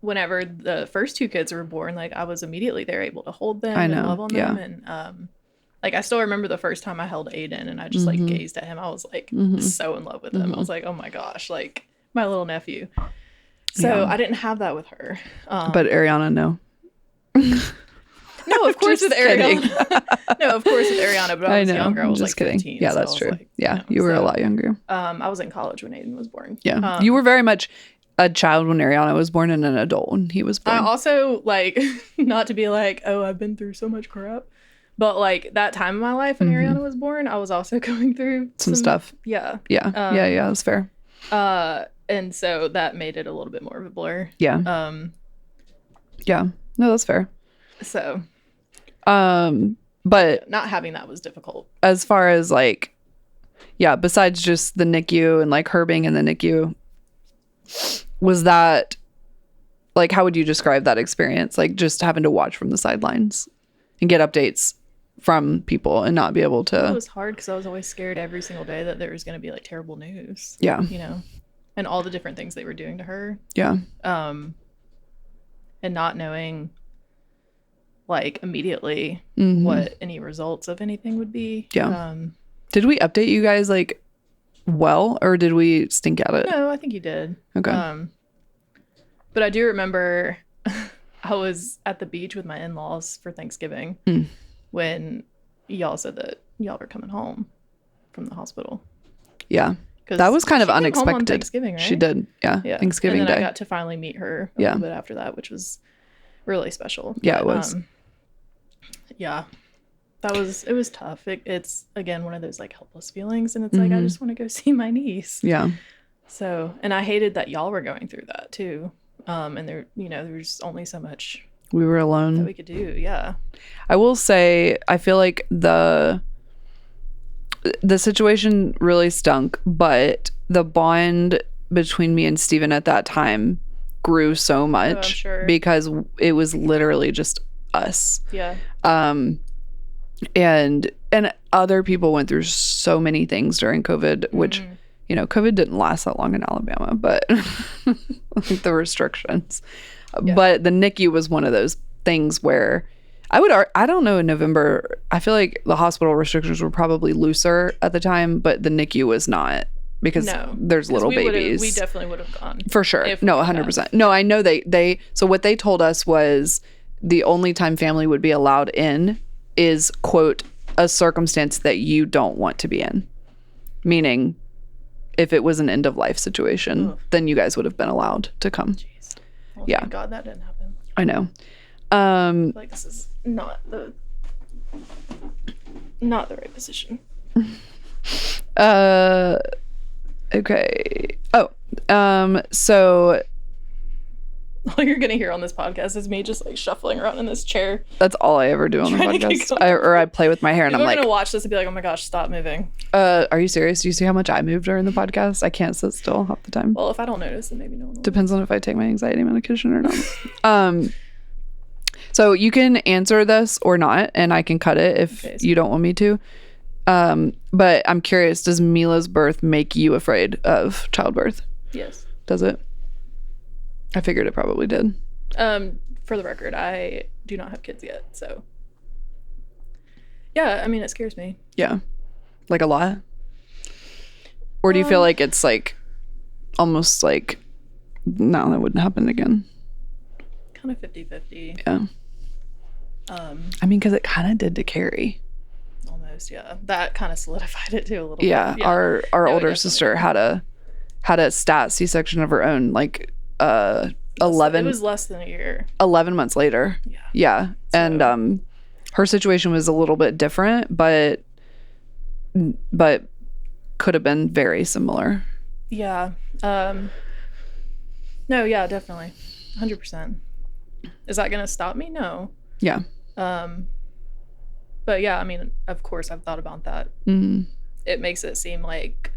whenever the first 2 kids were born, like I was immediately there able to hold them and love on them. And like, I still remember the first time I held Aiden and I just like gazed at him. I was like so in love with him. I was like, oh my gosh, like my little nephew. So I didn't have that with her. But Ariana, no. No, of course with Ariana. No, of course with Ariana, but I was younger. I was just like kidding. 15. Yeah, that's true. Like, you were a lot younger. I was in college when Aiden was born. Yeah. You were very much a child when Ariana was born and an adult when he was born. I also, like, not to be like, oh, I've been through so much crap. But, like, that time in my life when Ariana was born, I was also going through some stuff. Yeah. Yeah. Yeah, that's fair. And so that made it a little bit more of a blur. Yeah. Yeah. No, that's fair. So... but not having that was difficult. As far as like, yeah, besides just the NICU and like her being in the NICU, was that like, how would you describe that experience? Like just having to watch from the sidelines and get updates from people and not be able to. It was hard because I was always scared every single day that there was going to be like terrible news. Yeah. You know, and all the different things they were doing to her. Yeah. And not knowing like immediately what any results of anything would be. Yeah. Did we update you guys like well, or did we stink at it? No, I think you did. Okay. But I do remember I was at the beach with my in-laws for Thanksgiving when y'all said that y'all were coming home from the hospital. Yeah. That was kind of unexpected. Home on Thanksgiving, right? She did. Yeah. Thanksgiving and then Day. I got to finally meet her a little bit after that, which was really special. Yeah, it was. Yeah, it was tough. It's again one of those like helpless feelings, and it's like I just want to go see my niece. Yeah. So, and I hated that y'all were going through that too. And there, you know, there's only so much we were alone that we could do. Yeah. I will say, I feel like the situation really stunk, but the bond between me and Steven at that time grew so much because it was literally just us. Yeah. And other people went through so many things during COVID, which, you know, COVID didn't last that long in Alabama, but like the restrictions. Yeah. But the NICU was one of those things where I don't know, in November, I feel like the hospital restrictions were probably looser at the time, but the NICU was not. Because there's little babies. We definitely would have gone. For sure. No, 100%. No, I know they so what they told us was the only time family would be allowed in is, quote, a circumstance that you don't want to be in. Meaning, if it was an end of life situation, then you guys would have been allowed to come. Jeez. Well, thank God that didn't happen. I know. Like this is not the right position. Okay. So all you're gonna hear on this podcast is me just like shuffling around in this chair. That's all I ever do on the podcast. I play with my hair and I'm like, gonna watch this and be like, oh my gosh, stop moving. Are you serious? Do you see how much I move during the podcast? I can't sit still half the time. Well, if I don't notice, then maybe no one will. Depends on if I take my anxiety medication or not. So you can answer this or not, and I can cut it if you don't want me to. But I'm curious, does Mila's birth make you afraid of childbirth? Yes. Does it? I figured it probably did. For the record, I do not have kids yet, so yeah, I mean, it scares me. Yeah. Like a lot? Or do you feel like it's like almost like, no, that wouldn't happen again? Kind of 50-50. Yeah. I mean, because it kind of did to Carrie. Almost, yeah. That kind of solidified it too a little bit. Yeah, our older sister had a stat C-section of her own, like 11. It was less than a year. 11 months later. Yeah. Yeah, So, and Her situation was a little bit different, but could have been very similar. Yeah. No, yeah, definitely. 100%. Is that going to stop me? No. Yeah. But yeah, I mean, of course I've thought about that. Mm-hmm. It makes it seem like,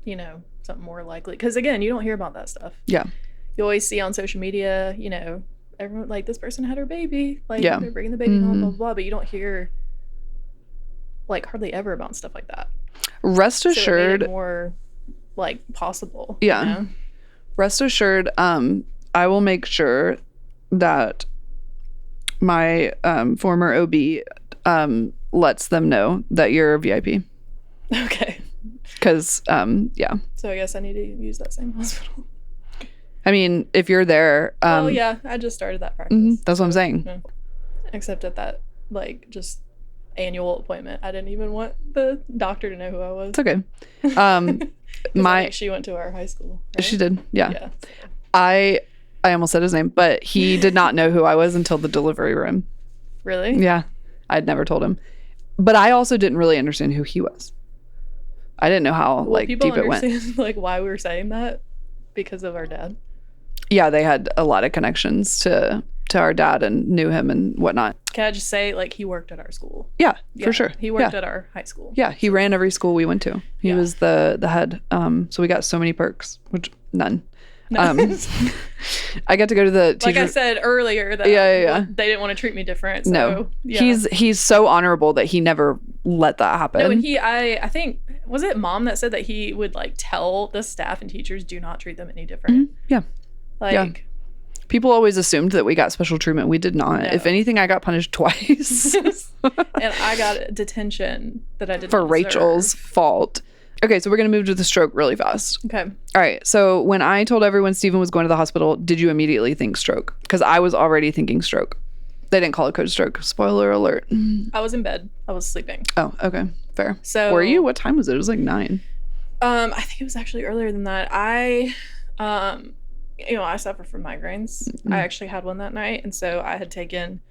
you know, something more likely. Because again, you don't hear about that stuff. Yeah. You always see on social media, you know, everyone like, this person had her baby. Like, yeah. they're bringing the baby home, blah, blah, blah. But you don't hear, like, hardly ever about stuff like that. Rest assured. So it made it more, like, possible. Yeah. You know? Rest assured, I will make sure that my former OB lets them know that you're a VIP. Okay. Because, yeah. So I guess I need to use that same hospital. I mean, if you're there. Well, yeah, I just started that practice. Mm-hmm, that's what I'm saying. Yeah. Except at that, like, just annual appointment, I didn't even want the doctor to know who I was. It's okay. I think she went to our high school. Right? She did. Yeah. Yeah. I almost said his name, but he did not know who I was until the delivery room. Really? Yeah. I'd never told him. But I also didn't really understand who he was. I didn't know how deep it went. Like why we were saying that because of our dad. Yeah, they had a lot of connections to our dad and knew him and whatnot. Can I just say, like, he worked at our school? Yeah, for sure. He worked at our high school. Yeah, he ran every school we went to. He was the head. So we got so many perks, which none. I got to go to the teacher. Like I said earlier, that they didn't want to treat me different. So, no, yeah. he's so honorable that he never let that happen. No, and I think, was it Mom that said that he would like tell the staff and teachers, do not treat them any different? Mm-hmm. Yeah. Like, people always assumed that we got special treatment. We did not. No. If anything, I got punished twice. And I got detention that I didn't for Rachel's fault. Okay, so we're going to move to the stroke really fast. Okay. All right. So when I told everyone Stephen was going to the hospital, did you immediately think stroke? Because I was already thinking stroke. They didn't call it code stroke. Spoiler alert. I was in bed. I was sleeping. Oh, okay. Fair. So were you? What time was it? It was like 9. I think it was actually earlier than that. I suffer from migraines. I actually had one that night, and so I had taken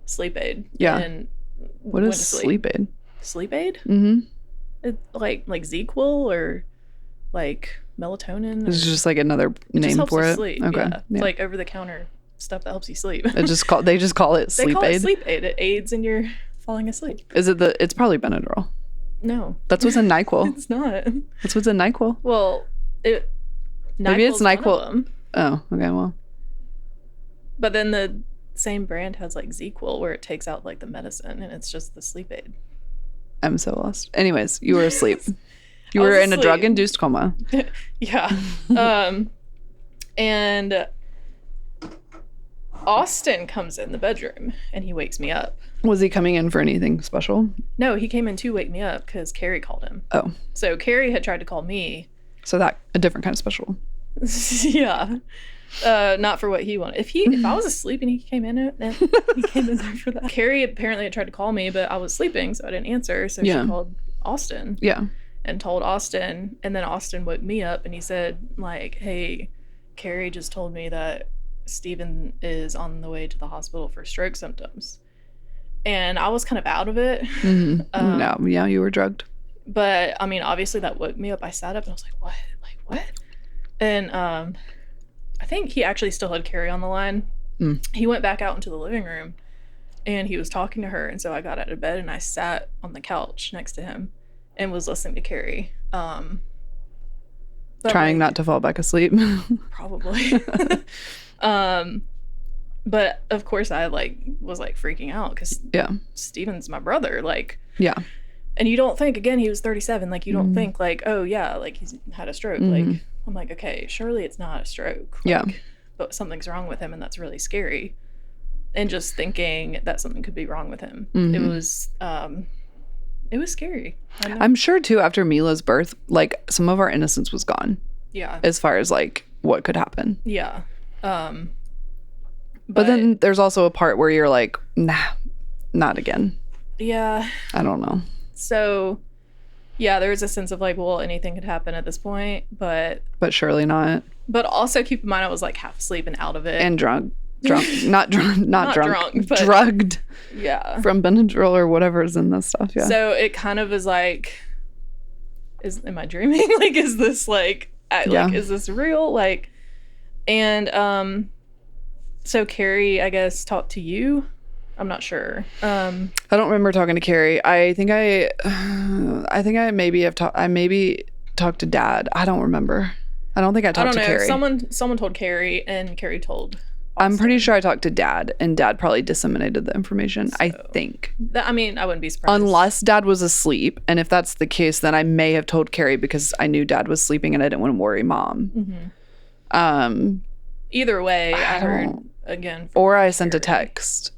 sleep aid. Yeah. And what is sleep aid? Sleep aid? Mm-hmm. Like ZQL or like melatonin. It's just like another name for it. Sleep. Okay. Yeah. It's like over the counter stuff that helps you sleep. They just call it sleep aid. It sleep aid. It aids in your falling asleep. Is it it's probably Benadryl. No. That's what's in NyQuil. It's not. That's what's in NyQuil. Well, maybe it's NyQuil. Oh, okay, well. But then the same brand has like ZQL where it takes out like the medicine and it's just the sleep aid. I'm so lost. Anyways, you were asleep. You were in a drug-induced coma. Yeah. And Austin comes in the bedroom and he wakes me up. Was he coming in for anything special? No, he came in to wake me up because Carrie called him. Oh. So Carrie had tried to call me. So that a different kind of special. Yeah. Not for what he wanted. If I was asleep and he came in there for that. Carrie apparently had tried to call me, but I was sleeping, so I didn't answer. So she called Austin. Yeah. And told Austin, and then Austin woke me up and he said, like, hey, Carrie just told me that Stephen is on the way to the hospital for stroke symptoms. And I was kind of out of it. Mm-hmm. No, yeah, you were drugged. But I mean, obviously that woke me up. I sat up and I was like, what? Like, what? And I think he actually still had Carrie on the line. He went back out into the living room and he was talking to her. And so I got out of bed and I sat on the couch next to him and was listening to Carrie. Trying not to fall back asleep. Probably. But of course I was freaking out because Steven's my brother. And you don't think, again, he was 37. Like, you don't think oh yeah, like he's had a stroke. Like, I'm like, okay, surely it's not a stroke. But something's wrong with him and that's really scary. And just thinking that something could be wrong with him. It was scary. I'm sure too, after Mila's birth, like some of our innocence was gone. Yeah. As far as like what could happen. Yeah. But then there's also a part where you're like, nah, not again. Yeah. I don't know. So, yeah, there was a sense of like, well, anything could happen at this point, but surely not. But also keep in mind, I was like half asleep and out of it. And drunk. not drunk, but drugged. Yeah. From Benadryl or whatever is in this stuff. Yeah. So it kind of is like, am I dreaming? Like, is this like, is this real? Like, and so Carrie, I guess, talked to you. I'm not sure. I don't remember talking to Carrie. I think I maybe have talked. I maybe talked to Dad. I don't remember. I don't think I talked to Carrie. Someone told Carrie, and Carrie told Austin. I'm pretty sure I talked to Dad, and Dad probably disseminated the information. So, I think. I mean, I wouldn't be surprised. Unless Dad was asleep, and if that's the case, then I may have told Carrie because I knew Dad was sleeping, and I didn't want to worry Mom. Mm-hmm. Either way, I heard again. Or I sent a text.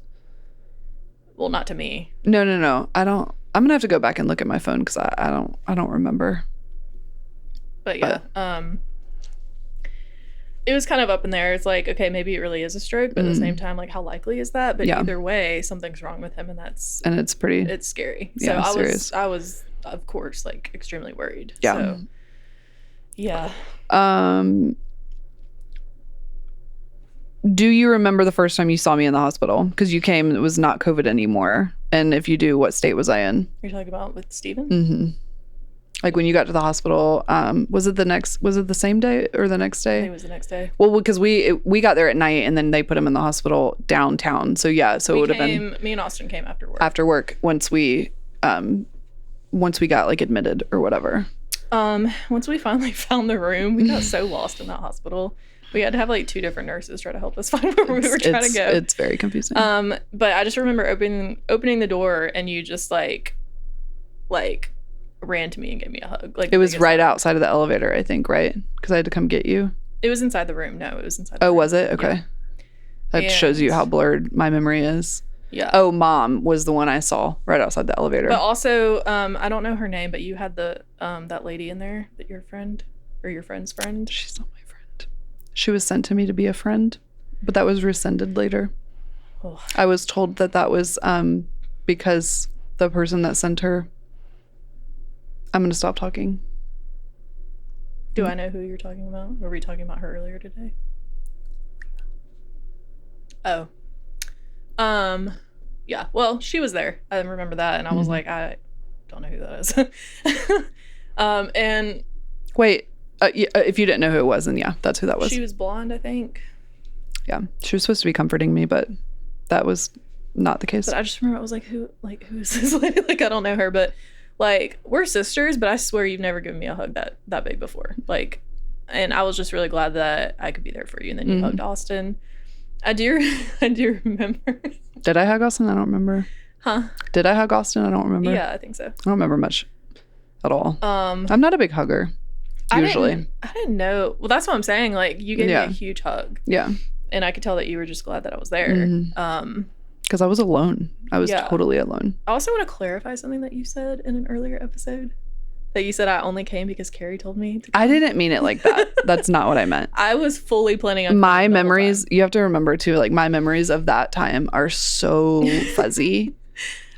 Well, not to me. No. I don't. I'm gonna have to go back and look at my phone because I don't remember. But yeah, it was kind of up in there. It's like, okay, maybe it really is a stroke, but at the same time, like, how likely is that? But either way, something's wrong with him, and it's scary. So I was of course like extremely worried. Yeah. So, yeah. Do you remember the first time you saw me in the hospital? Because you came, it was not COVID anymore. And if you do, what state was I in? You're talking about with Steven? Mm-hmm. Like when you got to the hospital, was it the same day or the next day? I think it was the next day. Well, because we got there at night and then they put him in the hospital downtown. So yeah, so it would have been. Me and Austin came after work. After work, once we got like admitted or whatever. Once we finally found the room, we got so lost in that hospital. We had to have like 2 different nurses try to help us find where we were trying to go. It's very confusing. But I just remember opening the door and you just like ran to me and gave me a hug. Like, it was right outside of the elevator, I think, right? Because I had to come get you. It was inside the room. No, it was inside the room. Oh, was it? Okay. Yeah. That shows you how blurred my memory is. Yeah. Oh, Mom was the one I saw right outside the elevator. But also, I don't know her name, but you had that lady in there, that your friend or your friend's friend. She's not my friend. She was sent to me to be a friend, but that was rescinded later. Oh. I was told that was because the person that sent her. I'm going to stop talking. Do I know who you're talking about? Were we talking about her earlier today? Oh. Yeah. Well, she was there. I remember that. And I was like, I don't know who that is. And wait, if you didn't know who it was, then yeah, that's who that was. She was blonde, I think. Yeah. She was supposed to be comforting me, but that was not the case. But I just remember I was like, who is this lady? Like, I don't know her, but like, we're sisters, but I swear you've never given me a hug that big before. Like, and I was just really glad that I could be there for you. And then you hugged Austin. I do remember. Did I hug Austin? I don't remember. Huh? Did I hug Austin? I don't remember. Yeah, I think so. I don't remember much at all. I'm not a big hugger, usually. I didn't know. Well, that's what I'm saying. Like, you gave me a huge hug. Yeah. And I could tell that you were just glad that I was there. Because I was alone. I was totally alone. I also want to clarify something that you said in an earlier episode. That you said I only came because Carrie told me to come. I didn't mean it like that. That's not what I meant. I was fully planning on my memories. You have to remember too, like my memories of that time are so fuzzy.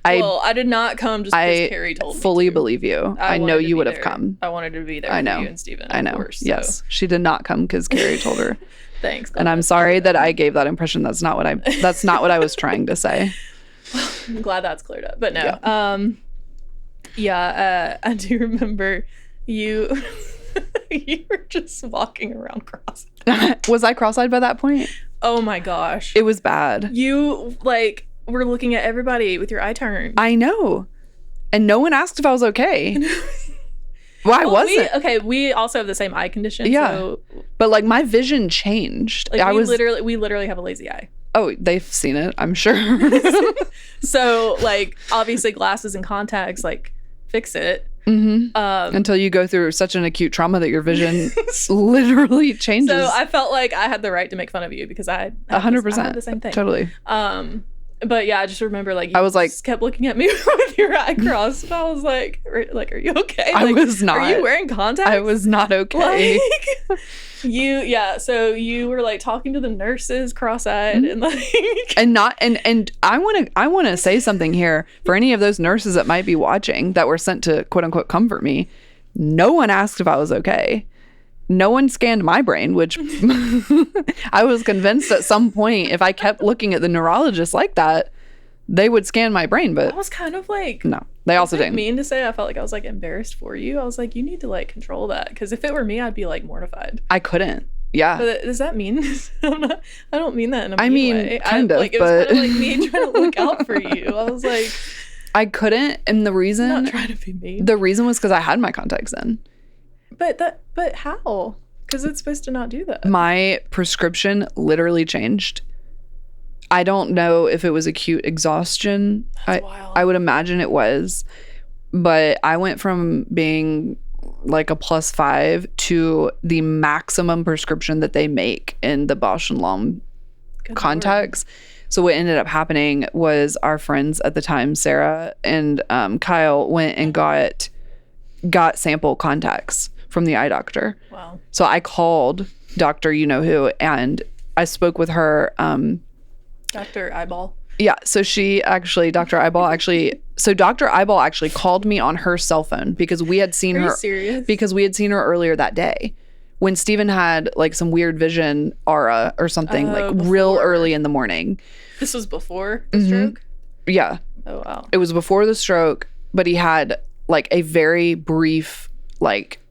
I did not come just because Carrie told me. I fully believe you. I know you would have come. I wanted to be there. I know. For you and Steven, I know. Of course, yes, she did not come because Carrie told her. Thanks. And I'm sorry that I gave that impression. That's not what I was trying to say. I'm glad that's cleared up. But no. Yeah. I do remember you were just walking around cross-eyed. Was I cross-eyed by that point? Oh my gosh. It was bad. You were looking at everybody with your eye turned. I know. And no one asked if I was okay. Well, I wasn't. We also have the same eye condition. Yeah. So, but like my vision changed. Like, we literally have a lazy eye. Oh, they've seen it, I'm sure. So like obviously glasses and contacts like fix it. Mm-hmm. Until you go through such an acute trauma that your vision literally changes. So I felt like I had the right to make fun of you because I 100% had the same thing. Totally. But yeah, I just remember like you I was like, just kept looking at me with your eye crossed. And I was like, are you okay? I was not. Are you wearing contacts? I was not okay. So you were like talking to the nurses cross-eyed and like and I want to say something here for any of those nurses that might be watching that were sent to quote unquote comfort me. No one asked if I was okay. no one scanned my brain, which I was convinced at some point if I kept looking at the neurologist like that, they would scan my brain. But I was kind of like, no, they also didn't. Mean to say, I felt like I was like embarrassed for you. I was like, you need to like control that, because if it were me, I'd be like mortified. I couldn't. Yeah. But does that mean? I don't mean that in a I mean mean, way. kind of, like, it was kind of like me trying to look out for you. I was like, I couldn't, and the reason, I'm not trying to be mean. The reason was because I had my contacts in. But how? Because it's supposed to not do that. My prescription literally changed. I don't know if it was acute exhaustion. That's wild. I would imagine it was, but I went from being like a +5 to the maximum prescription that they make in the Bausch and Lomb contacts. So what ended up happening was our friends at the time, Sarah and Kyle, went and got sample contacts from the eye doctor. Wow. So I called Dr. You-know-who, and I spoke with her. Dr. Eyeball. Yeah. So Dr. Eyeball actually called me on her cell phone because we had seen her. Are you serious? Because we had seen her earlier that day when Steven had like some weird vision aura or something real early in the morning. This was before the stroke? Yeah. Oh, wow. It was before the stroke, but he had like a very brief like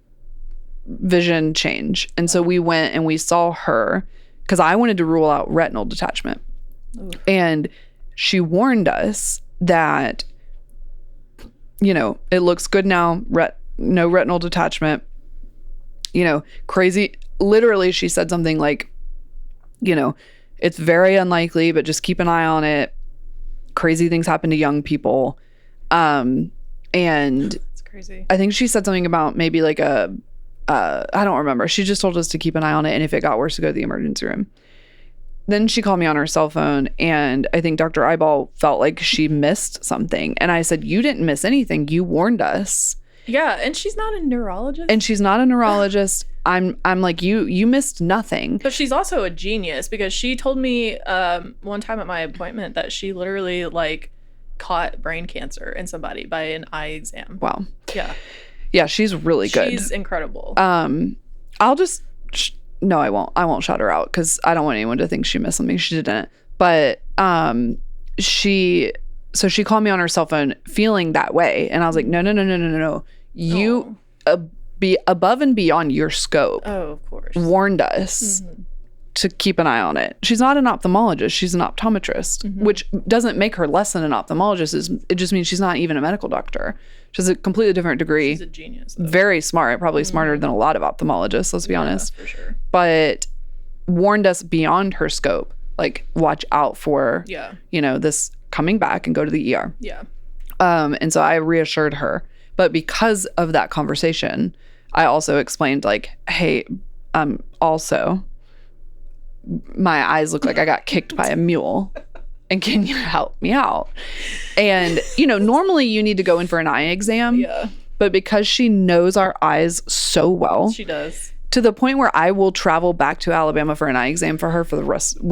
vision change. And so we went and we saw her because I wanted to rule out retinal detachment. Ooh. And she warned us that, it looks good now, no retinal detachment, crazy. Literally, she said something like, it's very unlikely, but just keep an eye on it. Crazy things happen to young people. And it's crazy. I think she said something about maybe like I don't remember. She just told us to keep an eye on it. And if it got worse, to go to the emergency room. Then she called me on her cell phone, and I think Dr. Eyeball felt like she missed something. And I said, you didn't miss anything. You warned us. Yeah, and she's not a neurologist. I'm like, you missed nothing. But she's also a genius, because she told me one time at my appointment that she literally like caught brain cancer in somebody by an eye exam. Wow. Yeah. Yeah, she's really good. She's incredible. No, I won't. I won't shout her out because I don't want anyone to think she missed something. She didn't. But she called me on her cell phone feeling that way. And I was like, no. You be above and beyond your scope. Oh, of course. Warned us to keep an eye on it. She's not an ophthalmologist. She's an optometrist, which doesn't make her less than an ophthalmologist. It just means she's not even a medical doctor. She's a completely different degree. She's a genius, though. Very smart, probably smarter than a lot of ophthalmologists, let's be honest. For sure. But warned us beyond her scope. Like, watch out for, this coming back and go to the ER. Yeah. And so I reassured her. But because of that conversation, I also explained, like, hey, also, my eyes look like I got kicked by a mule. And can you help me out? And, normally you need to go in for an eye exam. Yeah. But because she knows our eyes so well. She does. To the point where I will travel back to Alabama for an eye exam for her for the rest of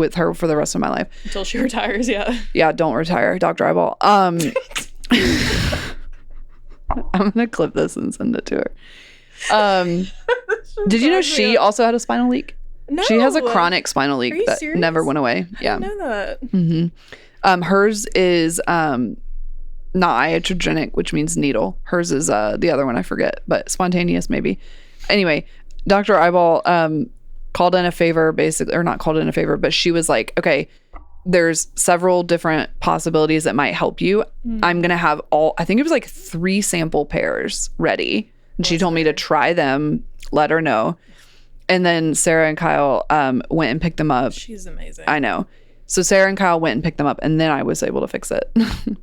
my life. Until she retires, yeah. Yeah, don't retire, Dr. Eyeball. I'm going to clip this and send it to her. Did you know she also had a spinal leak? No. She has a chronic spinal leak that serious? never went away. Yeah. I didn't know that. Hers is not iatrogenic, which means needle. Hers is the other one I forget, but spontaneous maybe. Anyway, Dr. Eyeball called in a favor, basically, or not called in a favor, but she was like, okay, there's several different possibilities that might help you. I'm going to have I think it was like 3 sample pairs ready. And she told me to try them, let her know. And then Sarah and Kyle went and picked them up. She's amazing. I know. So Sarah and Kyle went and picked them up, and then I was able to fix it.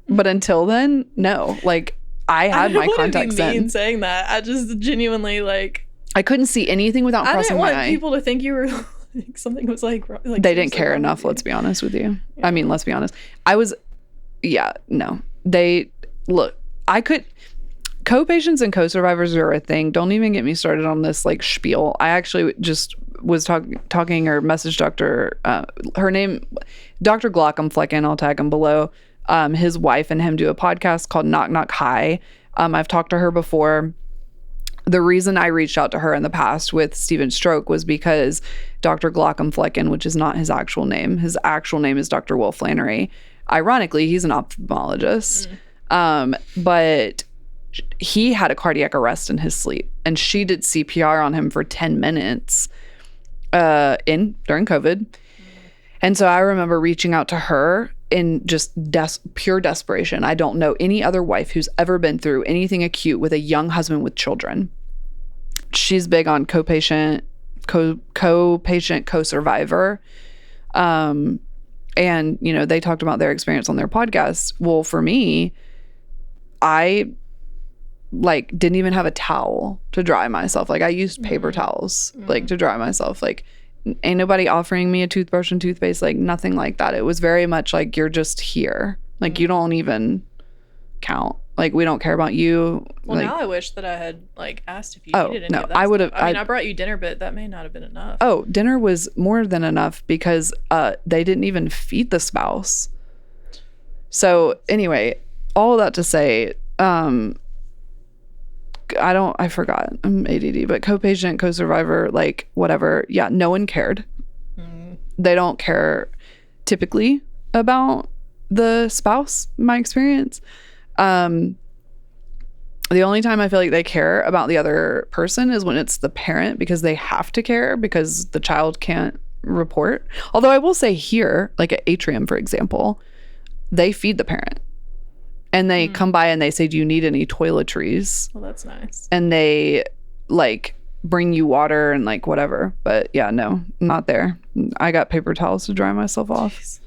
But until then, no. Like, I had my contacts in. I don't want to be mean saying that. I just genuinely, like... I couldn't see anything without crossing my eye. I didn't want people to think you were... Like, something was like they didn't care enough, let's be honest with you. Yeah. I mean, let's be honest. No. Co-patients and co-survivors are a thing. Don't even get me started on this like spiel. I actually just was talking or messaged her name, Dr. Glockenflecken, I'll tag him below. His wife and him do a podcast called Knock Knock Hi. I've talked to her before. the reason I reached out to her in the past with Stephen's stroke was because Dr. Glaucom Flecken, which is not his actual name. His actual name is Dr. Will Flannery. Ironically, he's an ophthalmologist. But he had a cardiac arrest in his sleep, and she did CPR on him for 10 minutes during COVID. And so I remember reaching out to her in just pure desperation. I don't know any other wife who's ever been through anything acute with a young husband with children. She's big on co-patient, co-survivor. And, you know, they talked about their experience on their podcast. Well, for me, I like didn't even have a towel to dry myself. Like I used paper towels like to dry myself. Like ain't nobody offering me a toothbrush and toothpaste, like nothing like that. It was very much like you're just here. Like you don't even count. Like we don't care about you. Well, like, now I wish that I had like asked if you needed any of that I would have. I mean, I brought you dinner, but that may not have been enough. Oh, dinner was more than enough because they didn't even feed the spouse. So anyway, all of that to say, I forgot. I'm ADD, but co-patient, co-survivor, like whatever. Yeah, no one cared. They don't care typically about the spouse, in my experience. The only time I feel like they care about the other person is when it's the parent, because they have to care because the child can't report. Although I will say here, like at Atrium, for example, they feed the parent. And they come by and they say, do you need any toiletries? Well, that's nice. And they like bring you water and like whatever. But yeah, no, not there. I got paper towels to dry myself off.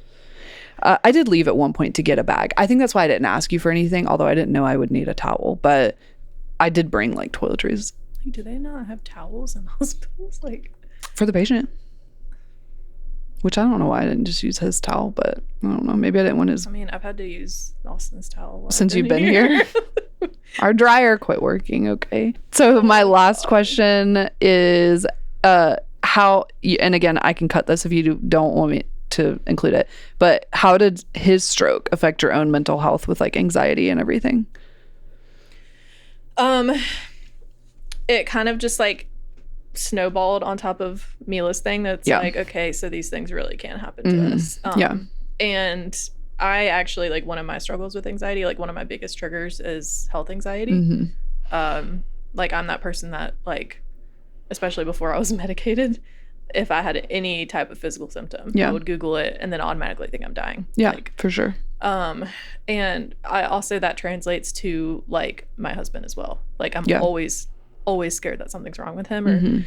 I did leave at one point to get a bag. I think that's why I didn't ask you for anything, although I didn't know I would need a towel. But I did bring like toiletries. Like, do they not have towels in hospitals? Like for the patient. Which I don't know why I didn't just use his towel, but I don't know. Maybe I didn't want his. I mean, I've had to use Austin's towel since you've been here. Our dryer quit working. Okay. So my last question is how, and again, I can cut this if you don't want me to include it, but how did his stroke affect your own mental health with like anxiety and everything? It kind of just like snowballed on top of Mila's thing. That's like, okay, so these things really can happen to us. And I actually, like, one of my struggles with anxiety, like one of my biggest triggers is health anxiety. Like I'm that person that, like, especially before I was medicated, if I had any type of physical symptom, I would Google it and then automatically think I'm dying. Like, for sure. And I also, that translates to like my husband as well. Like I'm always scared that something's wrong with him, or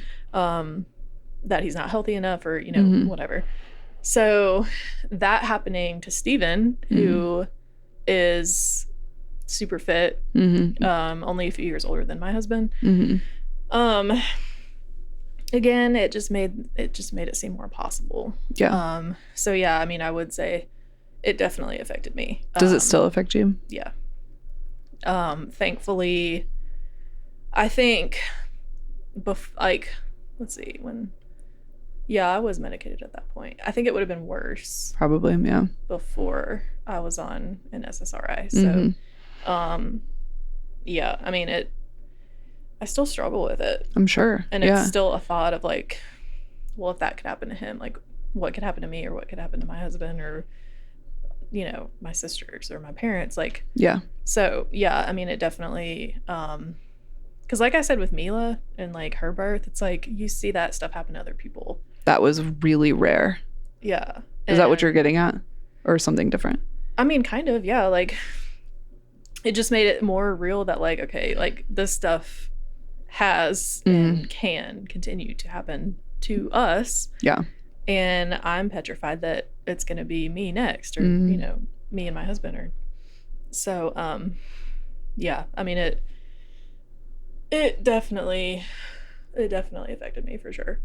that he's not healthy enough, or, you know, whatever. So that happening to Stephen, who is super fit, only a few years older than my husband. Again, it just made it seem more possible. So yeah, I mean, I would say it definitely affected me. Does it still affect you? Yeah. Thankfully, I think, let's see, I was medicated at that point. I think it would have been worse. Probably, yeah. Before I was on an SSRI. So, yeah, I mean, I still struggle with it. I'm sure. And it's still a thought of like, well, if that could happen to him, like what could happen to me, or what could happen to my husband, or, you know, my sisters or my parents, like. Yeah. So, yeah, I mean, it definitely, because like I said with Mila and like her birth, it's like you see that stuff happen to other people. That was really rare. Yeah. Is that what you're getting at? Or something different? I mean, kind of, yeah. Like, it just made it more real that, like, okay, like this stuff has and can continue to happen to us. Yeah. And I'm petrified that it's going to be me next, or, you know, me and my husband, or so, yeah, I mean, it definitely affected me for sure.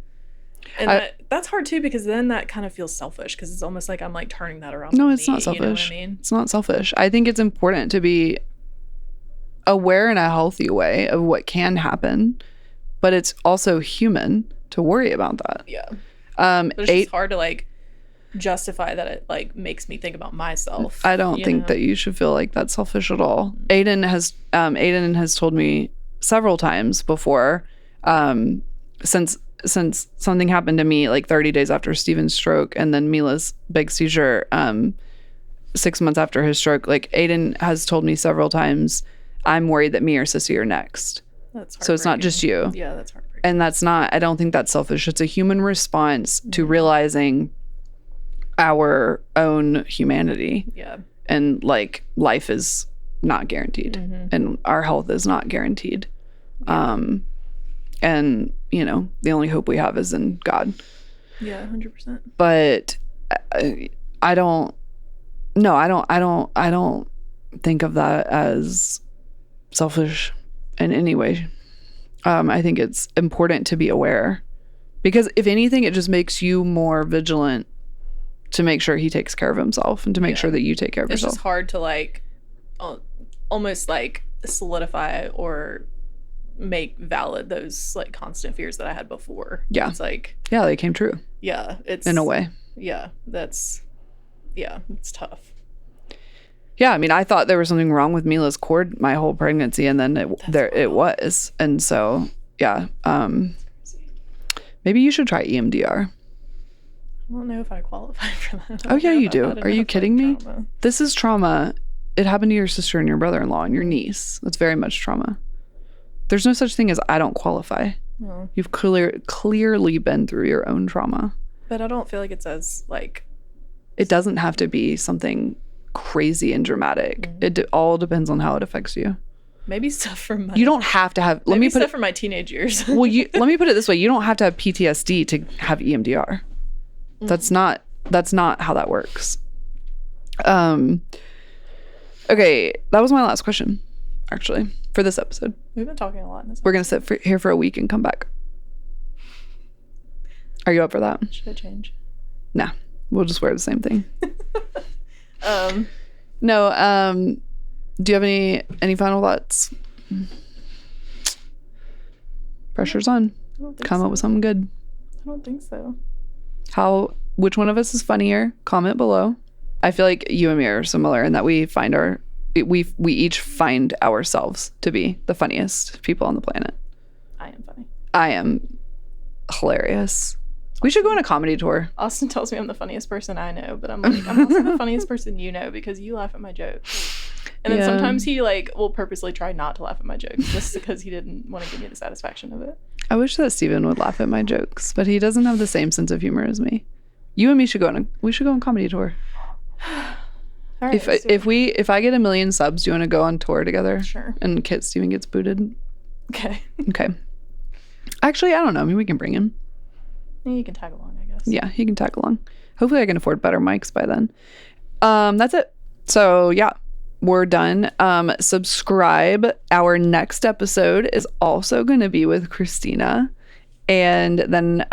And that's hard too, because then that kind of feels selfish, because it's almost like I'm like turning that around. No, it's not selfish. You know what I mean? It's not selfish. I think it's important to be aware in a healthy way of what can happen, but it's also human to worry about that. Yeah. But it's just hard to like justify that it like makes me think about myself. I don't think that you should feel like that's selfish at all. Aiden has told me several times before, since something happened to me like 30 days after Steven's stroke, and then Mila's big seizure 6 months after his stroke. Like, Aiden has told me several times, I'm worried that me or Sissy are next. That's so it's not just you. Yeah, that's heartbreaking. And that's not, I don't think that's selfish. It's a human response to realizing our own humanity. Yeah. And like, life is not guaranteed, and our health is not guaranteed. And you know, the only hope we have is in God. Yeah, 100%. But I don't think of that as selfish in any way. I think it's important to be aware, because if anything, it just makes you more vigilant to make sure he takes care of himself, and to make sure that you take care of yourself. It's just hard to like almost like solidify or make valid those like constant fears that I had before. Yeah. It's like, yeah, they came true. Yeah. It's in a way. Yeah. It's tough. Yeah. I mean, I thought there was something wrong with Mila's cord my whole pregnancy, and then it was. And so, yeah. Maybe you should try EMDR. I don't know if I qualify for that. Oh yeah, you do. Are you kidding me? This is trauma. It happened to your sister and your brother-in-law and your niece. That's very much trauma. There's no such thing as I don't qualify. No. You've clearly been through your own trauma. But I don't feel like it's as like... It doesn't have to be something crazy and dramatic. It all depends on how it affects you. Maybe stuff from my... You don't have to have... Maybe stuff from my teenage years. Well, let me put it this way. You don't have to have PTSD to have EMDR. That's not how that works. Okay, that was my last question, actually, for this episode. We've been talking a lot in this episode. We're going to sit here for a week and come back. Are you up for that? Should I change? Nah, we'll just wear the same thing. No, do you have any final thoughts? Pressure's on. Come up with something good. I don't think so. Which one of us is funnier? Comment below. I feel like you and me are similar in that we each find ourselves to be the funniest people on the planet. I am funny. I am hilarious. We should go on a comedy tour. Austin tells me I'm the funniest person I know, but I'm like, I'm also the funniest person you know, because you laugh at my jokes. And then sometimes he like will purposely try not to laugh at my jokes just because he didn't want to give me the satisfaction of it. I wish that Steven would laugh at my jokes, but he doesn't have the same sense of humor as me. You and me should go on a comedy tour. All right, if I get 1 million subs, do you want to go on tour together? Sure. And Steven gets booted? Okay. Actually, I don't know. Maybe we can bring him. Yeah, you can tag along, I guess. Yeah, he can tag along. Hopefully I can afford better mics by then. That's it. So yeah, we're done. Subscribe. Our next episode is also going to be with Kristina. And then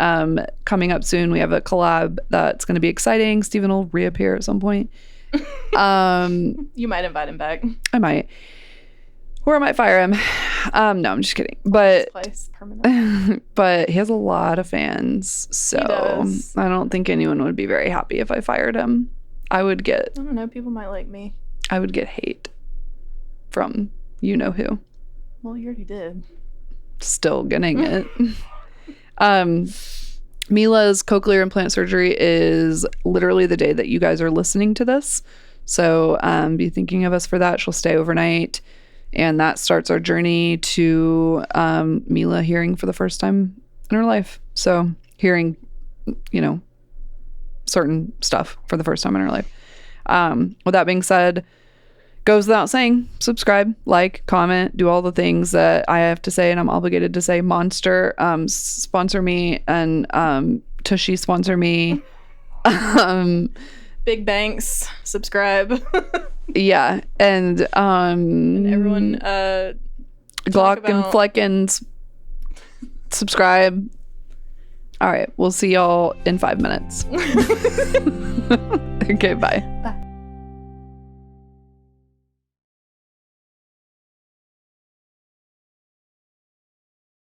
coming up soon, we have a collab that's going to be exciting. Steven will reappear at some point. You might invite him back. I might. Or I might fire him. No, I'm just kidding. But but he has a lot of fans, so I don't think anyone would be very happy if I fired him. I don't know, people might like me. I would get hate from you know who. Well, you already did. Still getting it. Mila's cochlear implant surgery is literally the day that you guys are listening to this. So be thinking of us for that. She'll stay overnight. And that starts our journey to Mila hearing for the first time in her life. So hearing, certain stuff for the first time in her life. With that being said, goes without saying, subscribe, like, comment, do all the things that I have to say and I'm obligated to say. Monster, sponsor me, and Tushy, sponsor me. Big banks, subscribe. Yeah, and everyone Glock and Fleckens, subscribe. All right, we'll see y'all in 5 minutes. Okay, bye.